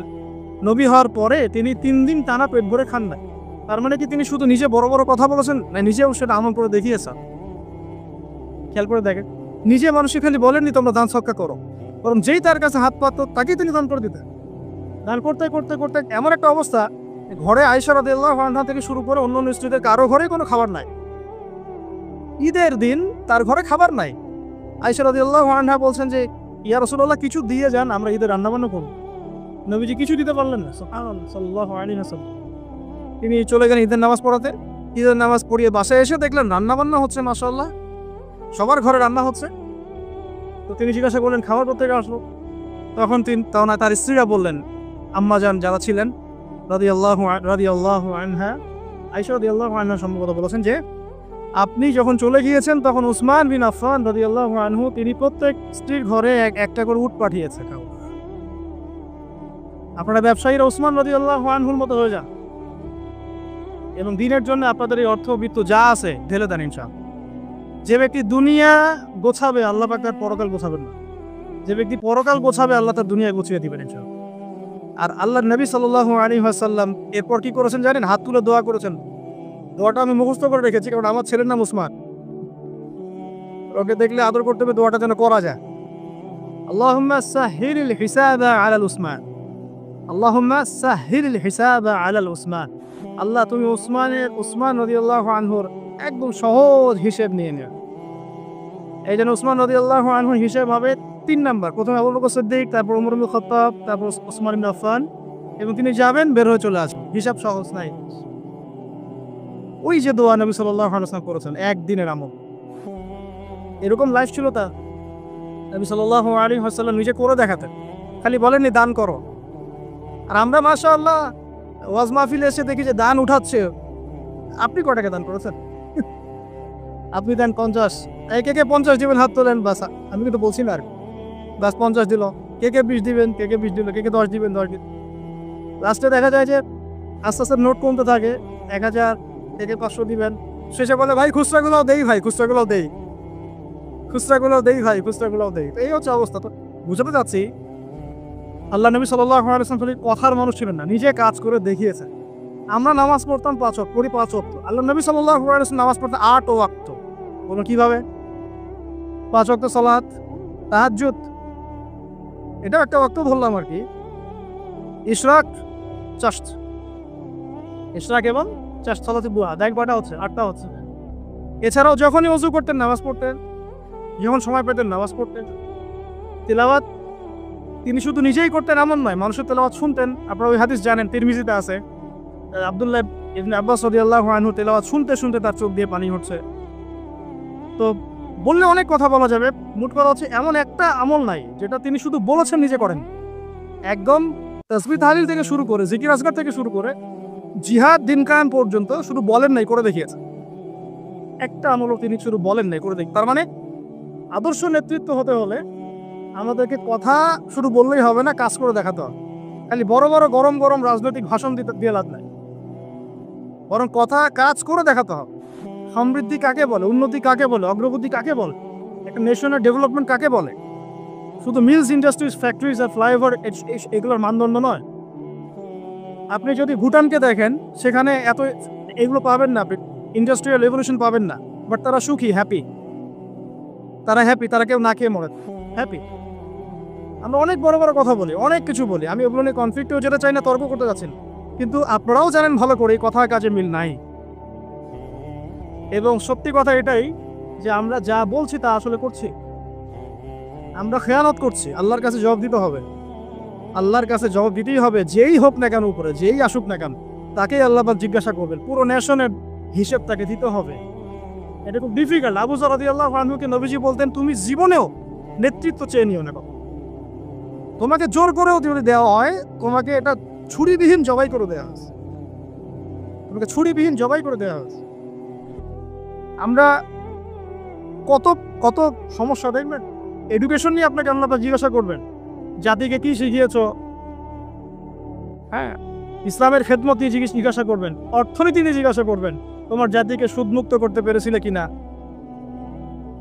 নবী হওয়ার পরে তিনি 3 দিন টানা পেট ভরে খান নাই। তার মানে কি তিনি শুধু নিজে বড় বড় কথা বলেছেন? না, নিজেও সেটা আমল করে দেখিয়েছেন। খেয়াল করে দেখেন, নিজে মানুষকে খালি বলেননি তোমরা দান সদকা করো, বরং যেই তার কাছে হাত পাতত তাকেই তিনি দান করে দিতেন। দান করতে করতে করতে এমন একটা অবস্থা, ঘরে আয়েশা রাদিয়াল্লাহু আনহা থেকে শুরু করে অন্য স্ত্রীদের কারো ঘরে কোনো খাবার নাই। ঈদের দিন তার ঘরে খাবার নাই। আয়েশা রাদিয়াল্লাহু আনহা বলছেন যে ইয়া রাসূলুল্লাহ কিছু দিয়ে যান, আমরা ঈদের রান্নাবান্না করব। নবীজি কিছু দিতে পারলেন না। সুবহানাল্লাহ সাল্লাল্লাহু আলাইহি ওয়াসাল্লাম তিনি চলে গেলেন ঈদের নামাজ পড়াতে। ঈদের নামাজ পড়িয়ে বাসায় এসে দেখলেন রান্নাবান্না হচ্ছে, মাশাআল্লাহ সবার ঘরে রান্না হচ্ছে। তো তিনি জিজ্ঞাসা করলেন খাবার কোথেকে আসলো? তখন তার স্ত্রীরা বললেন, আম্মাজান যারা ছিলেন রাদিয়াল্লাহু আনহা, আয়েশা রাদিয়াল্লাহু আনহা সম্ভবত বলেছেন যে আপনি যখন চলে গিয়েছেন তখন উসমান বিন আফফান রাদিয়াল্লাহু আনহু তিনি প্রত্যেক স্ত্রীর ঘরে একটা করে উট পাঠিয়েছে খাও। আপনারা ব্যবসায়ীরা উসমান রাদিয়াল্লাহু আনহুর মতো হয়ে যান এবং দিনের জন্য আপনাদের এই অর্থ বিত্ত যা আছে ঢেলে দেন ইনশাআল্লাহ। যে ব্যক্তি দুনিয়া গোছাবে আল্লাহ পাক তার পরকাল গোছাবেন না। যে ব্যক্তি পরকাল গোছাবে আল্লাহ তার দুনিয়া গুছিয়ে দিবেন ইনশাআল্লাহ। আর আল্লাহর নবী সাল্লাল্লাহু আলাইহি ওয়াসাল্লাম এরপর কি করেছেন জানেন? হাত তুলে দোয়া করেছেন। দোয়াটা আমি মুখস্থ করে রেখেছি, কারণ আমার ছেলের নাম উসমান, ওকে দেখলে আদর করতে হবে, দোয়াটা যেন করা যায়। আল্লাহুম্মা সাহহিল হিসাবা আলাল উসমান, আল্লাহুম্মা সাহহিল হিসাবা আলাল উসমান। আল্লাহ তুমি উসমান রাদিয়াল্লাহু আনহুর একদম সহজ হিসেব নিয়ে নিও। এই জন্য উসমান রাদিয়াল্লাহু আনহুর হিসেব হবে 3 নাম্বার। প্রথমে আবু বকর সিদ্দিক, তারপর ওমর ইবনে খাত্তাব, তারপর উসমান ইবনে আফফান, এবং তিনি যাবেন বের হয়ে চলে আসবেন। হিসাব সহজ নাই। ওই যে দোয়া নবী সাল্লাল্লাহু আলাইহি ওয়াসাল্লাম করেছেন, একদিনের আমল। এরকম লাইফ ছিল তার। নবী সাল্লাল্লাহু আলাইহি ওয়াসাল্লাম নিজে করে দেখাতেন, খালি বলেননি দান করো। আর আমরা মাশাআল্লাহ ওয়াজ মাহফিলে এসে দেখি যে দান উঠাচ্ছে। আপনি কয় টাকা দান করেছেন? আপনি দেন 50, কে 50 দিবেন হাত তোলেন, বাস। আমি কিন্তু বলছি না আর বাস 50 দিল, কে 20 দিবেন, কে 20 দিল, কে 10 দিবেন, 10 দিন। লাস্টে দেখা যায় যে আস্তে আস্তে নোট কমতে থাকে, 1000 থেকে 500 দিবেন। শেষে বলে ভাই খুচরাগুলোও দেই, ভাই খুচরাগুলোও দেই, খুচরাগুলোও দেই, ভাই খুচরাগুলোও দেই। এই হচ্ছে অবস্থা। তো বুঝাতে চাচ্ছি আল্লাহ নবী সাল্লাল্লাহু আলাইহি ওয়াসাল্লাম খালি কথার মানুষ ছিলেন না, নিজে কাজ করে দেখিয়েছেন। আমরা নামাজ পড়তাম 5 ওয়াক্ত, পড়ি 5 ওয়াক্ত। আল্লাহ নবী সাল্লাল্লাহু আলাইহি ওয়াসাল্লাম নামাজ পড়তেন 8 ওয়াক্ত। বলুন কিভাবে? 5 ওয়াক্ত সালাত, তাহাজ্জুদ, এটা একটা ওয়াক্ত ধরলাম আর কি। ইশরাক, চাশত, ইশরাক এবং চাশত, সালাতে দুহা, দেখ কয়টা হচ্ছে? 8টা হচ্ছে। এছাড়াও যখনই ওযু করতেন নামাজ পড়তেন, যখন সময় পেতেন নামাজ পড়তেন। তিলাওয়াত তিনি শুধু নিজেই করতেন এমন নয়, মানুষের তেলাওয়াত শুনতেন। আপনারা ওই হাদিস জানেন, তিরমিজিতে আছে, আব্দুল্লাহ ইবনে আব্বাস রাদিয়াল্লাহু আনহু তেলাওয়াত শুনতে শুনতে তার চোখ দিয়ে পানি হচ্ছে। তো বললে অনেক কথা বলা যাবে, মোট কথা হচ্ছে এমন একটা আমল নাই যেটা তিনি শুধু বলেছেন নিজে করেন। একদম তাসবিহ তাহলিল থেকে শুরু করে, জিকির আজকার থেকে শুরু করে জিহাদ দিন কায়েম পর্যন্ত শুধু বলেন নাই, করে দেখিয়েছেন। একটা আমলও তিনি শুধু বলেন নাই, করে দেখি। তার মানে আদর্শ নেতৃত্ব হতে হলে আমাদেরকে কথা শুধু বললেই হবে না, কাজ করে দেখাতে হবে। খালি বড় বড় গরম গরম রাজনৈতিক ভাষণ দিয়ে লাভ নাই, বরং কথা কাজ করে দেখাতে হবে। সমৃদ্ধি কাকে বলে, উন্নতি কাকে বলে, অগ্রগতি কাকে বলে, একটা নেশনের ডেভেলপমেন্ট কাকে বলে? শুধু মিলস, ইন্ডাস্ট্রিজ, ফ্যাক্টরিজ আর ফ্লাইওভার এগুলোর মানদণ্ড নয়। আপনি যদি ভুটানকে দেখেন, সেখানে এত এগুলো পাবেন না, আপনি ইন্ডাস্ট্রিয়াল রেভলিউশন পাবেন না, বাট তারা সুখী, হ্যাপি, তারা কেউ না খেয়ে মরে, হ্যাপি। আমরা অনেক বড় বড় কথা বলি, অনেক কিছু বলি, আমি ওগুলো নিয়ে কনফ্লিক্টেও যেতে চাই না, তর্ক করতে যাচ্ছি না। কিন্তু আপনারাও জানেন ভালো করে কথা কাজে মিল নাই। এবং সত্যি কথা এটাই যে আমরা যা বলছি তা আসলে করছি, আমরা খেয়ানত করছি। আল্লাহর কাছে জবাব দিতে হবে, আল্লাহর কাছে জবাব দিতেই হবে। যেই হোক না কেন উপরে, যেই আসুক না কেন, তাকেই আল্লাহ পাক জিজ্ঞাসা করবেন, পুরো নেশনের হিসেব তাকে দিতে হবে। এটা খুব ডিফিকাল্ট। আবু যর রাদিয়াল্লাহু আনহুকে নবীজি বলতেন, তুমি জীবনেও নেতৃত্ব চেয়ে নিও না, তোমাকে জোর করেও যদি দেওয়া হয়, তোমাকে এটা ছুরিবিহীন জবাই করে দেওয়া হয়েছে, তোমাকে ছুরিবিহীন জবাই করে দেওয়া হয়েছে। আমরা কত কত সমস্যা দেখবেন। এডুকেশন নিয়ে আপনাকে আল্লাহ পাক জিজ্ঞাসা করবেন, জাতিকে কি শিখিয়েছ, হ্যাঁ, ইসলামের খেদমত নিয়ে জিজ্ঞাসা করবেন, অর্থনীতি নিয়ে জিজ্ঞাসা করবেন, তোমার জাতিকে সুদমুক্ত করতে পেরেছিলে কিনা।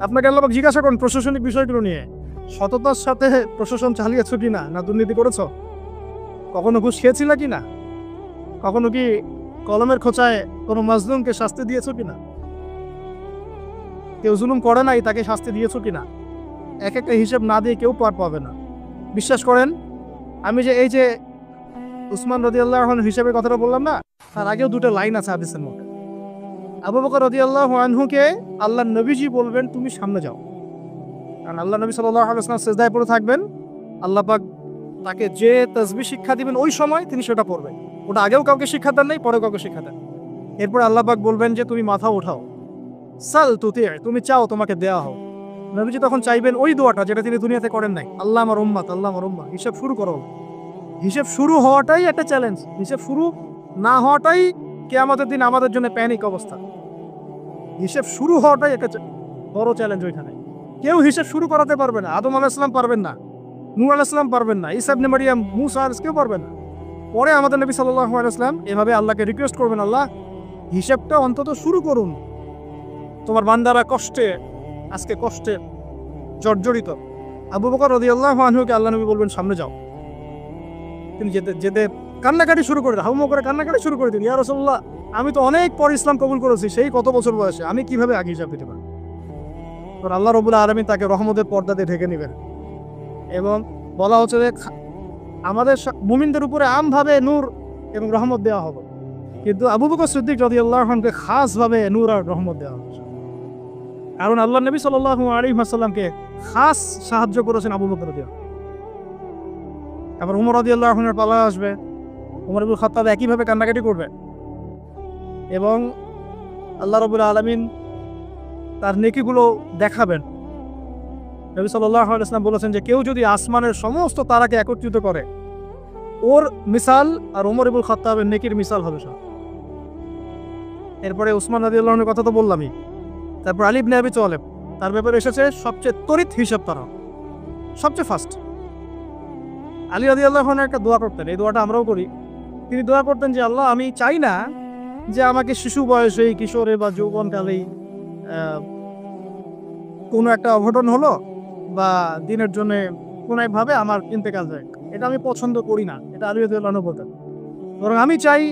আপনাকে আল্লাহ পাক জিজ্ঞাসা করেন প্রশাসনিক বিষয়গুলো নিয়ে, সততার সাথে প্রশাসন চালিয়েছ কিনা, না দুর্নীতি করেছ, কখনো ঘুষ খেয়েছিল কিনা, কখনো কি কলমের খোঁচায় কোনো মাজলুমকে শাস্তি দিয়েছ কিনা, কেউ জুলুম করে নাই তাকে শাস্তি দিয়েছ কিনা। এক একটা হিসেব না দিয়ে কেউ পার পাবে না। বিশ্বাস করেন, আমি যে এই যে উসমান রাদিয়াল্লাহু আনহু হিসেবে কথাটা বললাম না, তার আগেও দুটো লাইন আছে হাদিসের মধ্যে। আবু বকর রাদিয়াল্লাহু আনহুকে আল্লাহর নবীজি বলবেন, তুমি সামনে যাও। কারণ আল্লাহ নবী সাল্লাল্লাহু আলাইহি ওয়াসাল্লাম সিজদায় পড়ে থাকবেন, আল্লাহ পাক তাকে যে তাসবিহ শিক্ষা দিবেন ওই সময় তিনি সেটা পড়বেন। ওটা আগেও কাউকে শিক্ষা দেন নাই, পরেও কাউকে শিক্ষা দেন। এরপর আল্লাহ পাক বলবেন যে তুমি মাথা ওঠাও, সাল তুতি, তুমি চাও তোমাকে দেওয়া হোক। নবীজি তখন চাইবেন ওই দোয়াটা যেটা তিনি দুনিয়াতে করেন নাই, আল্লাহ আমার উম্মাত, আল্লাহ আমার উম্মাত। হিসাব শুরু করো। হিসেব শুরু হওয়াটাই একটা চ্যালেঞ্জ, হিসেব শুরু না হওয়াটাই কিয়ামতের দিন আমাদের জন্য প্যানিক অবস্থা। হিসেব শুরু হওয়াটাই একটা বড় চ্যালেঞ্জ। ওইখানে কেউ হিসেব শুরু করাতে পারবে না। আদম আলাইহিস সালাম পারবেন না, নূহ আলাইহিস সালাম পারবেন না, ঈসা ইবনে মারইয়াম, মূসা কেউ পারবেন না। পরে আমাদের নবী সাল্লাল্লাহু আলাইহি ওয়াসাল্লাম এভাবে আল্লাহকে রিকোয়েস্ট করবেন, আল্লাহ হিসাবটা অন্তত শুরু করুন, তোমার বান্দারা কষ্টে, আজকে কষ্টে জর্জরিত। আবু বকর রাদিয়াল্লাহু আনহুকে আল্লাহ নবী বলবেন সামনে যাও। তিনি যেতে যেতে কান্নাকাটি শুরু করে দেন, হাউ মাউ করে কান্নাকাটি শুরু করে দিন, ইয়া রাসূলুল্লাহ, আমি তো অনেক পর ইসলাম কবুল করেছি, সেই কত বছর বয়সে, আমি কিভাবে আগে হিসাব দিতে পারি। তো আল্লাহ রাব্বুল আলামিন তাকে রহমতের পর্দা দিয়ে ঢেকে নেবেন। এবং বলা হচ্ছে যে আমাদের মুমিনদের উপরে আমভাবে নূর এবং রহমত দেওয়া হবে, কিন্তু আবু বকর সিদ্দিক রাদিয়াল্লাহু আনহুকে খাসভাবে নূর আর রহমত দেওয়া হবে। কারণ আল্লাহ নবী সাল্লাল্লাহু আলাইহি ওয়াসাল্লামকে খাস সাহায্য করেছেন আবু বকর রাদিয়াল্লাহু। আবার উমর রাদিয়াল্লাহু আনহুর পালা আসবে, উমর ইবনে খাত্তাব একইভাবে কান্নাকাটি করবে এবং আল্লাহ রাব্বুল আলামিন তার নেকিগুলো দেখাবেন। নবী সাল্লাল্লাহু আলাইহি ওয়াসাল্লাম বলেছেন যে কেউ যদি আসমানের সমস্ত তারাকে একত্রিত করে, ওর মিসাল আর উমর ইবনে খাত্তাবের নেকির মিসাল হবে সব। এরপরে উসমান রাদিয়াল্লাহু আনহুর কথা তো বললামই। তারপর আলী ইবনে আবি তালেব, তার ব্যাপারে এসেছে সবচেয়ে তড়িৎ হিসাব, তারা সবচেয়ে ফাস্ট। আলী রাদিয়াল্লাহু আনহু একটা দোয়া করতেন, এই দোয়াটা আমরাও করি। তিনি দোয়া করতেন যে আল্লাহ, আমি চাই না যে আমাকে শিশু বয়সেই, কিশোরে বা যৌবনকালেই কোনো একটা অঘটন হলো বা দিনের জন্য কোনো একভাবে আমার ইন্তেকাল যায়, এটা আমি পছন্দ করি না। এটা আলী রাদিয়াল্লাহু আনহু বলতেন। বরং আমি চাই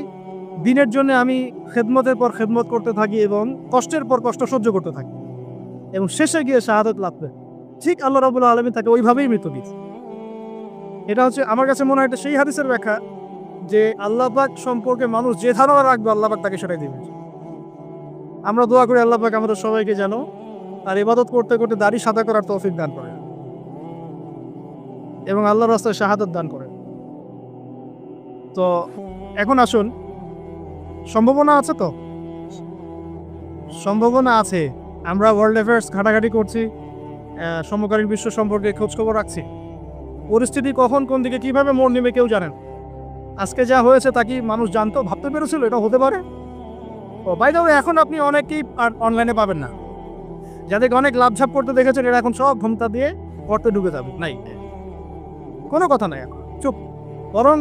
দিনের জন্য আমি খেদমতের পর খেদমত করতে থাকি এবং কষ্টের পর কষ্ট সহ্য করতে থাকি এবং শেষে গিয়ে শাহাদাত লাভ করে। ঠিক আল্লাহ রাব্বুল আলামিন তাকে ওইভাবেই মৃত্যু দিয়েছে। এটা হচ্ছে আমার কাছে মনে হয় এটা সেই হাদিসের ব্যাখ্যা যে আল্লাহ পাক সম্পর্কে মানুষ যে ধারণা রাখবে আল্লাহ পাক তাকে সেটাই দিবে। আমরা দোয়া করি আল্লাহ পাক আমাদের সবাইকে যেন আর ইবাদত করতে করতে দাড়ি সাদা করার তৌফিক দান করে এবং আল্লাহর রাস্তায় শাহাদাত দান করে। তো এখন আসুন, সম্ভাবনা আছে তো? সম্ভাবনা আছে। আমরা ওয়ার্ল্ড অ্যাফেয়ার্স ঘাটাঘাটি করছি, সমকালীন বিশ্ব সম্পর্কে খোঁজখবর রাখছি। পরিস্থিতি কখন কোন দিকে কীভাবে মোড় নেবে কেউ জানেন। আজকে যা হয়েছে তা কি মানুষ জানতো, ভাবতে পেরেছিল এটা হতে পারে? ও বাই দ্য ওয়ে, এখন আপনি অনেকেই অনলাইনে পাবেন না, যাদেরকে অনেক লাভঝাপ করতে দেখেছেন, এরা এখন সব ঘুমটা দিয়ে করতে ঢুকে যাবে। নাই, কোনো কথা নাই, এখন চুপ। বরং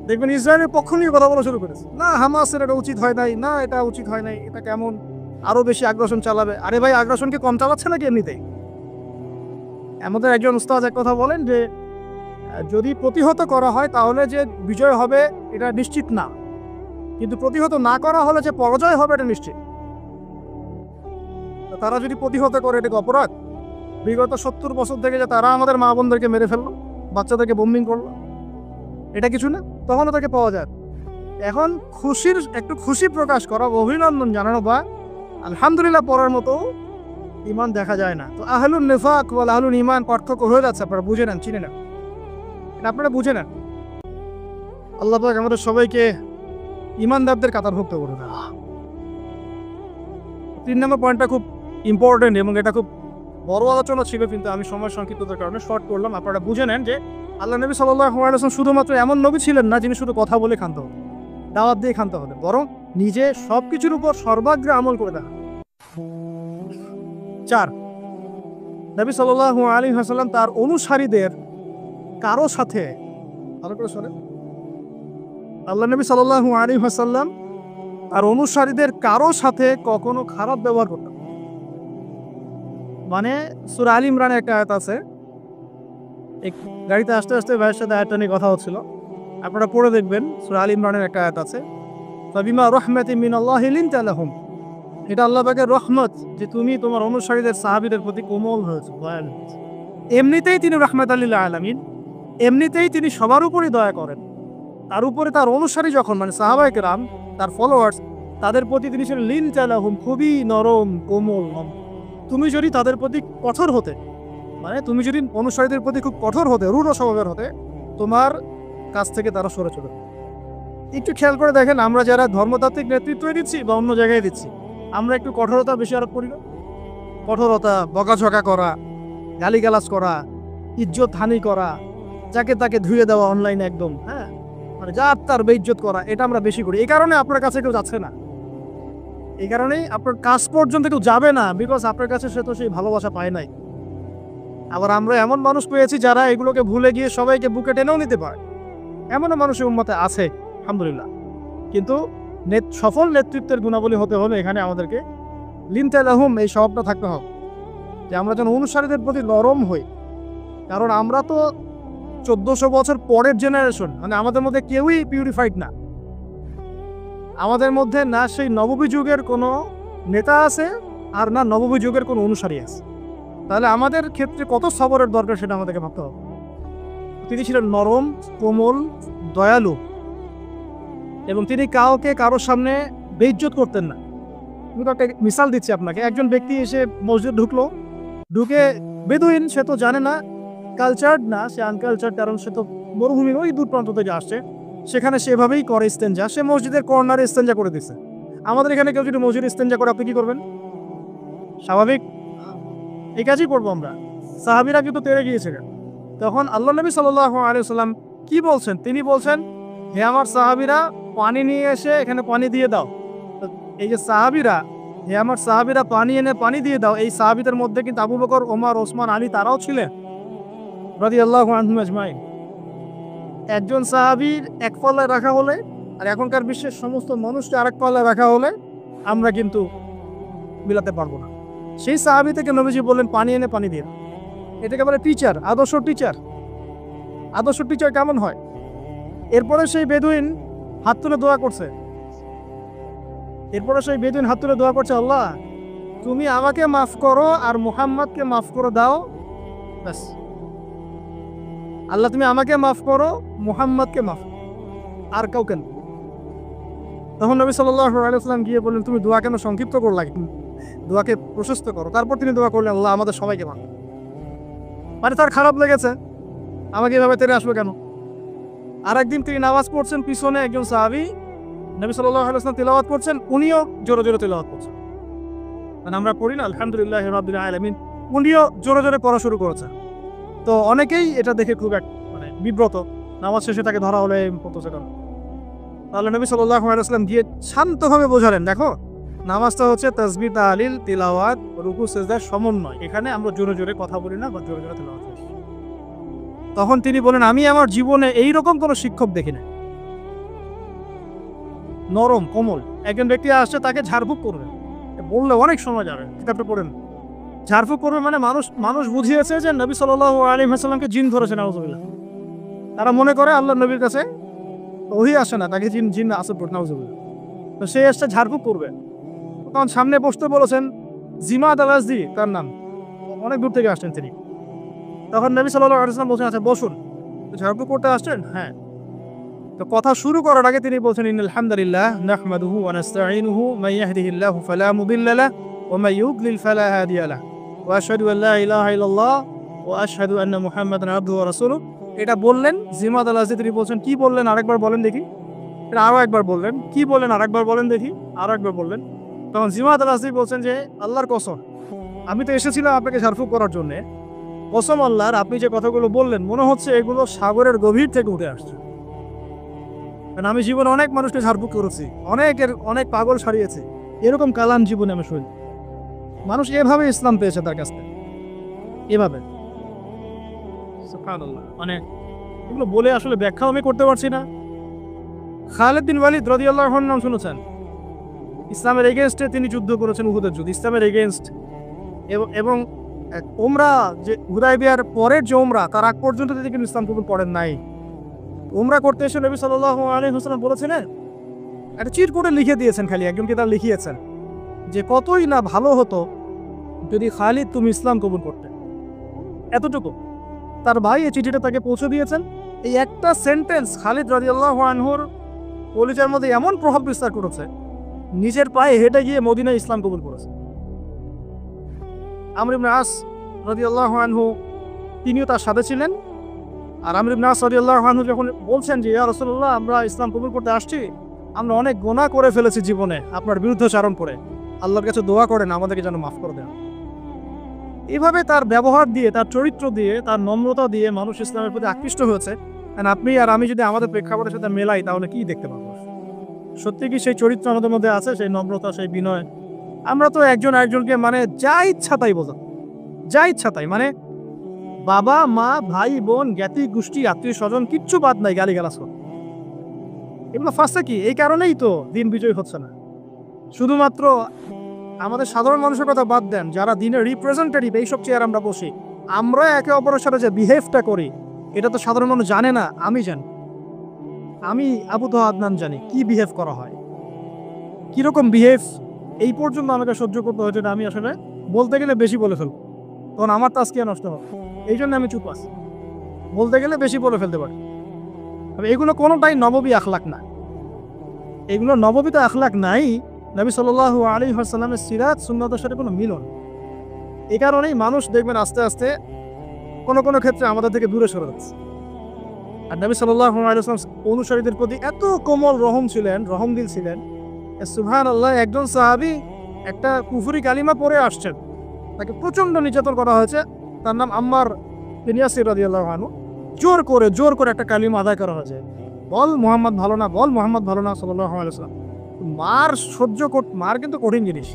দেখবেন ইসরায়েলের পক্ষ নিয়ে কথা বলা শুরু করেছে, না হামাসের এটা উচিত হয় নাই, না এটা উচিত হয় নাই, এটা কেমন আরও বেশি আগ্রাসন চালাবে। আরে ভাই, আগ্রাসনকে কম চালাচ্ছে নাকি এমনিতেই? আমাদের একজন উস্তাদ এক কথা বলেন যে যদি প্রতিহত করা হয় তাহলে যে বিজয় হবে এটা নিশ্চিত না। কিন্তু প্রতিহত না করা হলে যে পরাজয় হবে এটা নিশ্চিত। তারা যদি প্রতিহত করে, এটা অপরাধ? বিগত 70 বছর থেকে যে তারা আমাদের মা বোনদেরকে মেরে ফেললো, বাচ্চাদেরকে বোম্বিং করলো, এটা কিছু না? তখনও তাকে পাওয়া যায়। এখন একটু খুশি প্রকাশ করা, অভিনন্দন জানানো বা আলহামদুলিল্লাহ পড়ার মতো ইমান দেখা যায় না। তো আহলুন নিফাক ওয়াল আহলুল ইমান পার্থক্য হয়ে যাচ্ছে। আপনারা বুঝে নেন, চিনে নেন, এটা আপনারা বুঝে নেন। আল্লাহ পাক আমাদের সবাইকে ইমানদারদের কাতারভুক্ত করে দেন। 3 নম্বর পয়েন্টটা খুব ইম্পর্টেন্ট এবং এটা খুব বড় আলোচনা ছিল, কিন্তু আমি সময় সংক্ষিপ্ততার কারণে শর্ট করলাম। আপনারা বুঝে নেন যে আল্লাহ নবী সাল্লাল্লাহু আলাইহি ওয়াসাল্লাম শুধুমাত্র এমন নবী ছিলেন না যিনি শুধু কথা বলে ক্ষান্ত হতেন, দাওয়াত দিয়ে ক্ষান্ত হতেন, বরং নিজে সব কিছুর উপর সর্বাগ্রে আমল করে দেন। 4, নবী সাল্লাল্লাহু আলাইহি ওয়াসাল্লাম তার অনুসারীদের কারো সাথে, আল্লাহ নবী সাল্লাল্লাহু আলাইহি ওয়াসাল্লাম তার অনুসারীদের কারো সাথে কখনো খারাপ ব্যবহার করতেন। মানে সূরা আল ইমরানে একটা আয়াত আছে, গাড়িতে আসতে আসতে ভাইয়ের সাথে আয়াতটা নিয়ে কথা হচ্ছিল, আপনারা পড়ে দেখবেন। সূরা আল ইমরানের একটা আয়াত আছে, ফাবিমা রাহমাতিন মিনাল্লাহি লিনতা লাহুম। এটা আল্লাহ পাকের রহমত যে তুমি তোমার অনুসারীদের সাহাবীদের প্রতি কোমল হয়েছো, দয়ালু হয়েছো। এমনিতেই তিনি রাহমাতাল লিল আলামিন, এমনিতেই তিনি সবার উপরই দয়া করেন। তার উপরে তার অনুসারী যখন, মানে সাহাবায়ে কেরাম, তার ফলোয়ার্স, তাদের প্রতি তিনি ছিলেন লিনতা লাহুম, খুবই নরম কোমল। তুমি যদি তাদের প্রতি কঠোর হতে, মানে তুমি যদি অনুসারীদের প্রতি খুব কঠোর হতে, রূঢ় স্বভাবের হতে, তোমার কাছ থেকে তারা সরে চলে। একটু খেয়াল করে দেখেন, আমরা যারা ধর্মতাত্ত্বিক নেতৃত্ব দিচ্ছি বা অন্য জায়গায় দিচ্ছি, আমরা একটু কঠোরতা বেশি আরোপ করি না? কঠোরতা, বকাঝকা করা, গালিগালাজ করা, ইজ্জত হানি করা, যাকে তাকে ধুয়ে দেওয়া অনলাইনে একদম, হ্যাঁ, মানে যার তার বেইজ্জত করা, এটা আমরা বেশি করি। এই কারণে আপনার কাছে কেউ যাচ্ছে না, এই কারণেই আপনার কাছ পর্যন্ত কেউ যাবে না, বিকজ আপনার কাছে সে তো সেই ভালোবাসা পায় নাই। আবার আমরা এমন মানুষ পেয়েছি যারা এগুলোকে ভুলে গিয়ে সবাইকে বুকে টেনেও নিতে পারে, এমনও মানুষের উম্মতে আছে, আলহামদুলিল্লাহ। কিন্তু সফল নেতৃত্বের গুণাবলী হতে হলে এখানে আমাদেরকে লিনতা লাহুম এই স্বভাবটা থাকতে হবে, যে আমরা যেন অনুসারীদের প্রতি নরম হই। কারণ আমরা তো 1400 বছর পরের জেনারেশন, মানে আমাদের মধ্যে কেউই পিউরিফাইড না। আমাদের মধ্যে না সেই নববী যুগের কোনো নেতা আছে, আর না নববী যুগের কোনো অনুসারী আছে। তাহলে আমাদের ক্ষেত্রে কত সবরের দরকার সেটা আমাদেরকে ভাবতে হবে। তিনি ছিলেন নরম, কোমল, দয়ালু, এবং তিনি কাউকে কারোর সামনে বেইজ্জত করতেন না। আমি তো একটা মিসাল দিচ্ছি আপনাকে। একজন ব্যক্তি এসে মসজিদ ঢুকে বেদুইন, সে তো জানে না, কালচার্ড না, সে আনকালচার্ড, কারণ সে তো মরুভূমির ওই দূর প্রান্ত থেকে আসছে, সেখানে সেভাবেই করে ইস্তেঞ্জা। সে মসজিদের কর্নারে ইস্তেঞ্জা করে দিচ্ছে। আমাদের এখানে কেউ যদি মসজিদ ইস্তেঞ্জা করে, আপনি কি করবেন? স্বাভাবিক এই কাজই করবো আমরা। সাহাবীরা কিন্তু তেড়ে গিয়েছিলেন। তখন আল্লাহ নবী সাল্লাল্লাহু আলাইহি ওয়াসাল্লাম কি বলছেন? তিনি বলছেন, হে আমার সাহাবীরা, পানি নিয়ে এসে এখানে পানি দিয়ে দাও। এই যে সাহাবীরা, হে আমার সাহাবীরা, পানি এনে পানি দিয়ে দাও, এই সাহাবীদের মধ্যে কিন্তু আবু বকর, ওমর, ওসমান, আলী তারাও ছিলেন রাদিয়াল্লাহু আনহুম আজমাইন। একজন সাহাবীর এক পাল্লায় রাখা হলে আর এখনকার বিশ্বের সমস্ত মানুষকে আরেক পাল্লায় রাখা হলে আমরা কিন্তু মিলাতে পারবো না। সেই সাহাবী থেকে নবীজি বললেন পানি এনে পানি দিয়ে। এটাকে বলে টিচার, আদর্শ টিচার। আদর্শ টিচার কেমন হয়? এরপরে সেই বেদুইন হাত তুলে দোয়া করছে, আল্লাহ তুমি আমাকে মাফ করো আর মুহাম্মদকে মাফ করে দাও। ব্যাস, আল্লাহ তুমি আমাকে মাফ করো, মুহাম্মদকে মাফ, আর কাউকে না। তখন নবী সাল্লাল্লাহু আলাইহি ওয়াসাল্লাম গিয়ে বললেন, তুমি দোয়া কেন সংক্ষিপ্ত করলা, দোয়াকে প্রশস্ত করো। তারপর তিনি দোয়া করলেন, আল্লাহ আমাদের সবাইকে মাফ। মানে তার খারাপ লেগেছে, আমাকে এভাবে তেড়ে আসলো কেন। আর একদিন তিনি নামাজ পড়ছেন, পিছনে একজন সাহাবী নবী সাল্লাল্লাহু আলাইহি ওয়াসাল্লাম তিলাওয়াত করছেন, উনিও জোরে জোরে তিলাওয়াত করছেন। মানে আমরা পড়ি না আলহামদুলিল্লাহি রাব্বিল আলামিন, উনিও জোরে জোরে পড়া শুরু করেছেন। তো অনেকেই এটা দেখে খুব মানে বিব্রত, নামাজ শেষে তাকে ধরা হলে পড়তেছে কেন। তাহলে নবী সাল্লাল্লাহু আলাইহি ওয়াসাল্লাম গিয়ে শান্তভাবে বোঝালেন, দেখো নামাজটা হচ্ছে তাসবিহ, তাহলিল, তিলাওয়াত, রুকু, সিজদার সমন্বয়। এখানে আমরা জোরে জোরে কথা বলি না বা জোরে জোরে তিলাওয়াত করি। তখন তিনি বলেন, আমি আমার জীবনে এইরকম কোনো শিক্ষক দেখি না। নরম, কোমল। একজন ব্যক্তি আসছে, তাকে ঝাড়ফুঁক করবে, বললে অনেক সময় যাবে, কিতাবটা পড়েন। ঝাড়ফুঁক করবে মানে মানুষ বুঝিয়েছে যে নবী সাল্লাল্লাহু আলাইহি ওয়াসাল্লামকে জিন ধরেছে, নাউযুবিল্লাহ। তারা মনে করে আল্লাহ নবীর কাছে ওহী আসে না, তাকে জিন আসে, নাউযুবিল্লাহ। তো সে এসে ঝাড়ফুঁক করবে, তখন সামনে বসতে বলেছেন জিমাদ আল আজদি, তার নাম, অনেক দূর থেকে আসছেন তিনি। তখন নবী সাল্লাল্লাহু আলাইহি ওয়াসাল্লাম বলছেন, আচ্ছা বসুন, ঝাড়ফুঁক করতে আসছেন? হ্যাঁ। তো কথা শুরু করার আগে তিনি বলছেন, ইন্নাল হামদালিল্লাহ নাহমাদুহু ওয়া নাস্তাঈনুহু মান ইয়াহদিহিল্লাহু ফালা মুদিল্লা লাহু ওয়া মান ইউদ্লিল ফালা হাদিয়া লাহু ওয়া আশহাদু আল লা ইলাহা ইল্লাল্লাহ ওয়া আশহাদু আন্না মুহাম্মাদান আবদুহু ওয়া রাসূলুহু। এটা বললেন জিমাদ আল আজদি, তিনি বলছেন কি বললেন আরেকবার বলেন দেখি। এটা আরো একবার বললেন, কি বললেন আরেকবার বলেন দেখি, আরো একবার বললেন। তখন জিমাদ আল আজদি বলছেন যে আল্লাহর কসম, আমি তো এসেছিলাম আপনাকে ঝাড়ফুঁক করার জন্যে, কসম আল্লাহর, আপনি যে কথাগুলো বললেন মনে হচ্ছে এগুলো সাগরের গভীর থেকে উঠে আসছে। কারণ আমি জীবনে অনেক মানুষকে ঝাড়ফুঁক করেছি, অনেক পাগল সারিয়েছি, এরকম কালাম জীবনে আমি শুনি। মানুষ এভাবে ইসলাম পেয়েছে তার কাছ থেকে, এভাবে। সুবহানাল্লাহ। মানে এগুলো বলে আসলে ব্যাখ্যাও আমি করতে পারছি না। খালিদ বিন ওয়ালিদ রাদিয়াল্লাহু আনহু নাম শুনেছেন? ইসলামের এগেইনস্টে তিনি যুদ্ধ করেছেন, উহুদের যুদ্ধ, ইসলামের এগেইনস্ট। এবং উমরা, যে হুদায়বিয়ার পরের যে উমরা, তার আগ পর্যন্ত তিনি কিন্তু ইসলাম কবুল করেন নাই। উমরা করতে এসে নবী সাল্লাল্লাহু আলাইহি ওয়াসাল্লাম বলেছিলেন, একটা চিট করে লিখে দিয়েছেন, খালি একজনকে তার লিখিয়েছেন যে কতই না ভালো হতো যদি খালিদ তুমি ইসলাম কবুল করতে, এতটুকু। তার ভাই এই চিঠিটা তাকে পৌঁছে দিয়েছেন। এই একটা সেন্টেন্স খালিদ রাদিয়াল্লাহু আনহুর কলিজার মধ্যে এমন প্রভাব বিস্তার করেছে, নিজের পায়ে হেঁটে গিয়ে মদিনায় ইসলাম কবুল করেছে। আমর ইবনে আস রাদিয়াল্লাহু আনহু তিনিও তার সাথে ছিলেন। আর আমর ইবনে আস রাদিয়াল্লাহু আনহু যখন বলছেন যে ইয়া রাসূলুল্লাহ, আমরা ইসলাম কবুল করতে আসছি, আমরা অনেক গুনাহ করে ফেলেছি জীবনে আপনার বিরুদ্ধাচারণ করে, আল্লাহর কাছে দোয়া করেন আমাদেরকে যেন মাফ করে দেন। এইভাবে তার ব্যবহার দিয়ে, তার চরিত্র দিয়ে, তার নম্রতা দিয়ে মানুষ ইসলামের প্রতি আকৃষ্ট হয়েছে। আপনি আর আমি যদি আমাদের প্রেক্ষাপটের সাথে মেলাই, তাহলে কি দেখতে পাবো? সত্যি কি সেই চরিত্র আমাদের মধ্যে আছে, সেই নম্রতা, সেই বিনয়? আমরা তো একজন আরেকজনকে মানে যা ইচ্ছা তাই বোঝা, যা ইচ্ছা তাই, মানে বাবা মা ভাই বোন জ্ঞাতি গোষ্ঠী আত্মীয় স্বজন কিচ্ছু বাদ নাই, গালিগালাজ করে। এগুলো ফার্স্টে কি এই কারণেই তো দিন বিজয় হচ্ছে না। শুধুমাত্র আমাদের সাধারণ মানুষের কথা বাদ দেন, যারা দিনের রিপ্রেজেন্টেটিভ, এইসব চেয়ার আমরা বসি, আমরা একে অপরের সাথে যে বিহেভটা করি, এটা তো সাধারণ মানুষ জানে না। আমি জানি, আমি আবু তোহা আদনান জানি কি বিহেভ করা হয়, কিরকম বিহেভ এই পর্যন্ত আমাকে সহ্য করতে হয়েছে। আমি আসলে বলতে গেলে বেশি বলে ফেলবো, তখন আমার তাস্কিয়া নষ্ট হবে। এই জন্য আমি চুপ আছি, বলতে গেলে বেশি বলে ফেলতে পারি। এগুলো কোনোটাই নববী আখলাক না, এগুলো নববীতে আখলাক নাই। নবী সাল্লাল্লাহু আলাইহি ওয়াসাল্লামের সিরাত সুন্নাতের সাথে কোনো মিলন। এই কারণেই মানুষ দেখবেন আস্তে আস্তে কোনো কোনো ক্ষেত্রে আমাদের থেকে দূরে সরে যাচ্ছে। আর নবী সাল্লাল্লাহু আলাইহি ওয়াসাল্লাম অনুসারীদের প্রতি এত কোমল রহম ছিলেন, রহমদিল ছিলেন। সুবহানাল্লাহ, একজন সাহাবী একটা কুফরি কালিমা পড়ে আসছেন, তাকে প্রচন্ড নির্যাতন করা হয়েছে, তার নাম আম্মার বিন ইয়াসির রাদিয়াল্লাহু আনহু। জোর করে একটা কালিমা আদায় করা হয়েছে, বল মুহাম্মদ ভালো না, বল মুহাম্মদ ভালো না সাল্লাল্লাহু আলাইহি ওয়াসাল্লাম। মার কিন্তু কঠিন জিনিস।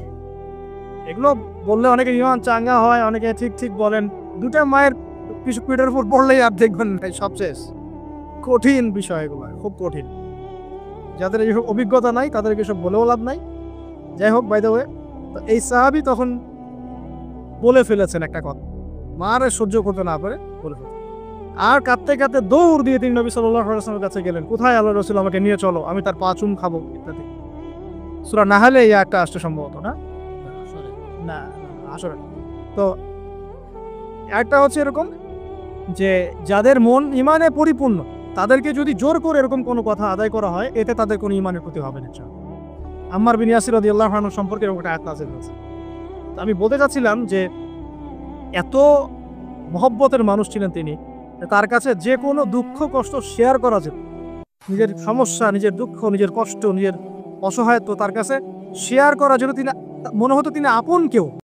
এগুলো বললে অনেকে ইমান চাঙ্গা হয়, অনেকে ঠিক বলেন। দুটা মায়ের পিঠের উপর পড়লেই আর দেখবেন সব শেষ। কঠিন বিষয় এগুলো, খুব কঠিন। যাদের এইসব অভিজ্ঞতা নাই তাদেরকে সব বলেও লাভ নাই। যাই হোক, বাই দ্য ওয়ে, তো এই সাহাবী তখন বলে ফেলেছেন একটা কথা, মার সহ্য করতে না পারে বলে ফেলেছেন। আর কাঁদতে কাঁদতে দৌড় দিয়ে তিনি নবী সাল্লাল্লাহু আলাইহি ওয়াসাল্লামের কাছে গেলেন, কোথায় আল্লাহ রাসূল, আমাকে নিয়ে চলো, আমি তার পা চুম খাবো ইত্যাদি। সূরা নাহলে এই একটা আসছে সম্ভবত, না আসলে। তো একটা হচ্ছে এরকম যে যাদের মন ইমানে পরিপূর্ণ, তাদেরকে যদি জোর করে এরকম কোনো কথা আদায় করা হয়, এতে তাদের কোনো ইমানের ক্ষতি হবে না। আম্মার বিন ইয়াসির রাদিয়াল্লাহু আনহু সম্পর্কে এরকম একটা আয়াত নাযিল হয়েছে। তো আমি বলতে চাচ্ছিলাম যে এত মহব্বতের মানুষ ছিলেন তিনি, তার কাছে যে কোনো দুঃখ কষ্ট শেয়ার করা যেত। নিজের সমস্যা, নিজের দুঃখ, নিজের কষ্ট, নিজের অসহায়ত্ব তার কাছে শেয়ার করা যেত। তিনি মনে হতো তিনি আপন কেউ।